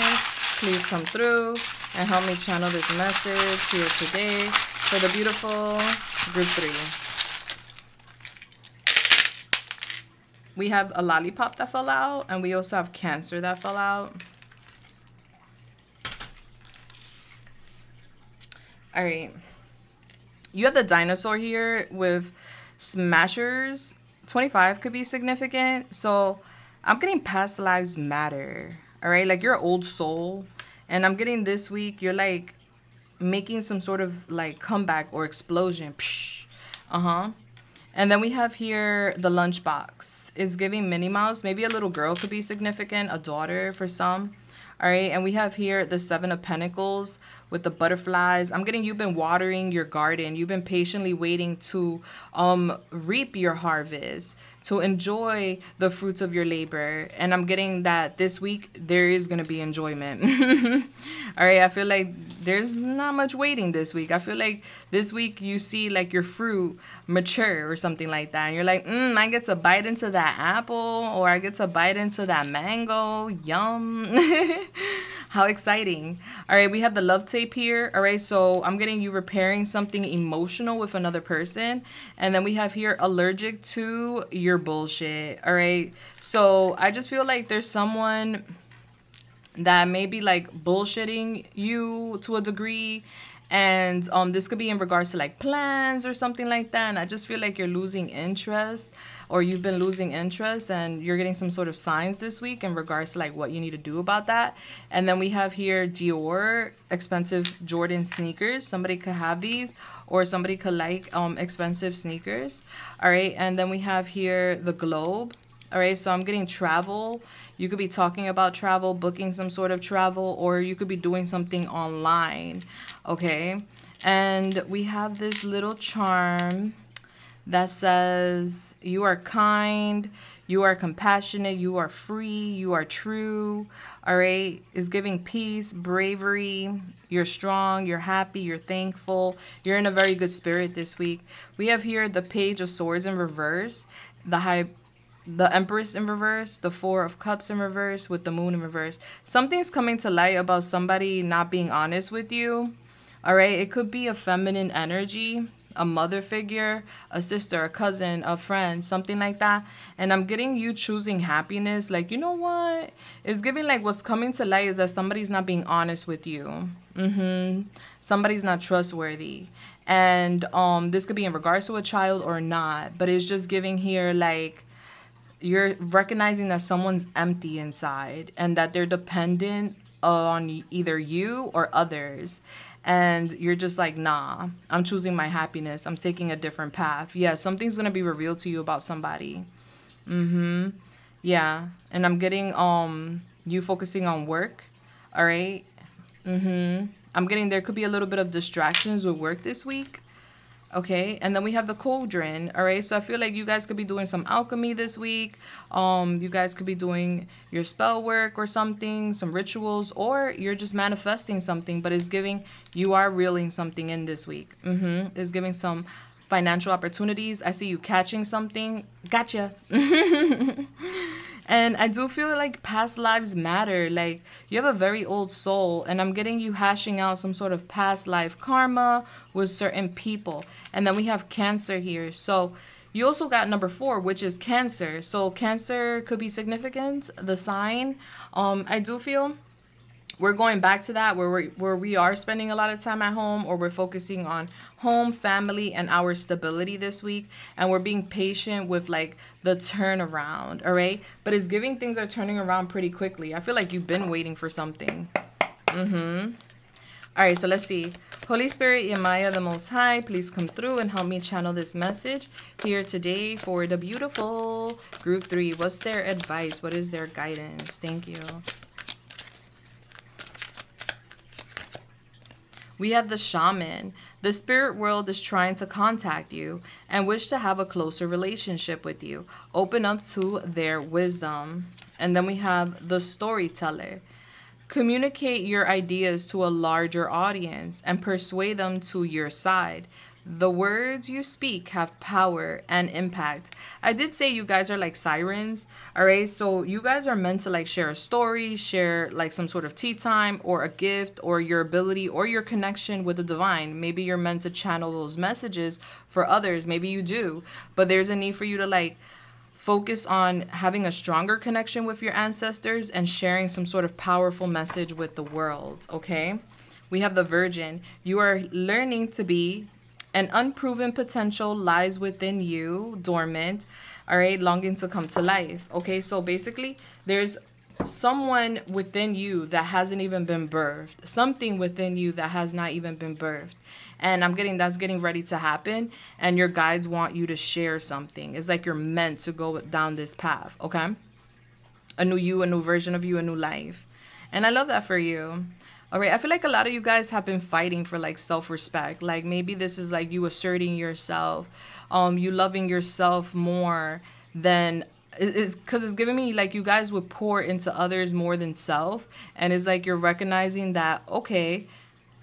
please come through and help me channel this message here today for the beautiful group 3. We have a lollipop that fell out, and we also have Cancer that fell out. All right. You have the dinosaur here with smashers. 25 could be significant. So I'm getting past lives matter. All right, like you're an old soul, and I'm getting this week you're like making some sort of like comeback or explosion. Psh. And then we have here the lunchbox is giving Minnie Mouse. Maybe a little girl could be significant, a daughter for some. All right, and we have here the 7 of Pentacles with the butterflies. I'm getting you've been watering your garden. You've been patiently waiting to reap your harvest, to enjoy the fruits of your labor. And I'm getting that this week there is going to be enjoyment. All right, I feel like there's not much waiting this week. I feel like this week you see like your fruit mature or something like that. And you're like, I get to bite into that apple, or I get to bite into that mango. Yum. How exciting. All right, we have the love tape here. All right, so I'm getting you repairing something emotional with another person. And then we have here allergic to your bullshit. All right, so I just feel like there's someone that may be like bullshitting you to a degree. And this could be in regards to like plans or something like that. And I just feel like you're losing interest, or you've been losing interest, and you're getting some sort of signs this week in regards to like what you need to do about that. And then we have here Dior, expensive Jordan sneakers. Somebody could have these, or somebody could like expensive sneakers. All right, and then we have here the globe. All right, so I'm getting travel. You could be talking about travel, booking some sort of travel, or you could be doing something online, okay? And we have this little charm that says, you are kind, you are compassionate, you are free, you are true, all right? It's giving peace, bravery, you're strong, you're happy, you're thankful, you're in a very good spirit this week. We have here the Page of Swords in reverse, the Empress in reverse, the 4 of Cups in reverse, with the Moon in reverse. Something's coming to light about somebody not being honest with you. All right, it could be a feminine energy, a mother figure, a sister, a cousin, a friend, something like that. And I'm getting you choosing happiness. Like, you know what? It's giving like what's coming to light is that somebody's not being honest with you. Somebody's not trustworthy. And this could be in regards to a child or not. But it's just giving here like, you're recognizing that someone's empty inside and that they're dependent on either you or others. And you're just like, nah, I'm choosing my happiness. I'm taking a different path. Yeah, something's going to be revealed to you about somebody. Yeah. And I'm getting you focusing on work. All right. I'm getting there could be a little bit of distractions with work this week. Okay, and then we have the cauldron. All right, so I feel like you guys could be doing some alchemy this week. You guys could be doing your spell work or something, some rituals, or you're just manifesting something, but it's giving you are reeling something in this week. It's giving some financial opportunities. I see you catching something. Gotcha. And I do feel like past lives matter. Like, you have a very old soul, and I'm getting you hashing out some sort of past life karma with certain people. And then we have Cancer here. So you also got number 4, which is Cancer. So Cancer could be significant, the sign. I do feel we're going back to that where we are spending a lot of time at home, or we're focusing on home, family, and our stability this week, and we're being patient with like the turnaround. All right, but it's giving things are turning around pretty quickly. I feel like you've been waiting for something. All right, so let's see. Holy Spirit, Yamaya, the Most High, please come through and help me channel this message here today for the beautiful group 3. What's their advice? What is their guidance? Thank you. We have the Shaman. The spirit world is trying to contact you and wish to have a closer relationship with you. Open up to their wisdom. And then we have the Storyteller. Communicate your ideas to a larger audience and persuade them to your side. The words you speak have power and impact. I did say you guys are like sirens, all right? So you guys are meant to like share a story, share like some sort of tea time or a gift or your ability or your connection with the divine. Maybe you're meant to channel those messages for others. Maybe you do, but there's a need for you to like focus on having a stronger connection with your ancestors and sharing some sort of powerful message with the world, okay? We have the Virgin. You are learning to be. An unproven potential lies within you, dormant, all right, longing to come to life. Okay, so basically, there's someone within you that hasn't even been birthed, something within you that has not even been birthed. And I'm getting that's getting ready to happen, and your guides want you to share something. It's like you're meant to go down this path, okay? A new you, a new version of you, a new life. And I love that for you. All right, I feel like a lot of you guys have been fighting for like self-respect. Like maybe this is like you asserting yourself, you loving yourself more than it's because it's giving me like you guys would pour into others more than self. And it's like you're recognizing that, okay,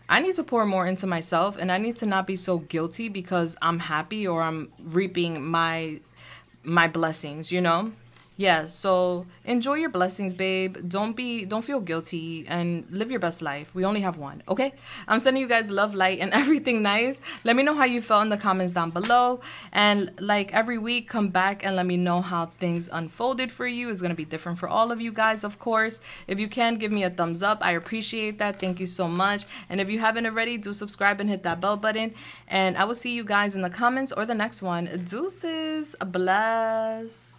I need to pour more into myself, and I need to not be so guilty because I'm happy or I'm reaping my blessings, you know? Yeah, so enjoy your blessings, babe. Don't feel guilty and live your best life. We only have one, okay? I'm sending you guys love, light, and everything nice. Let me know how you felt in the comments down below. And like every week, come back and let me know how things unfolded for you. It's going to be different for all of you guys, of course. If you can, give me a thumbs up. I appreciate that. Thank you so much. And if you haven't already, do subscribe and hit that bell button. And I will see you guys in the comments or the next one. Deuces. Bless.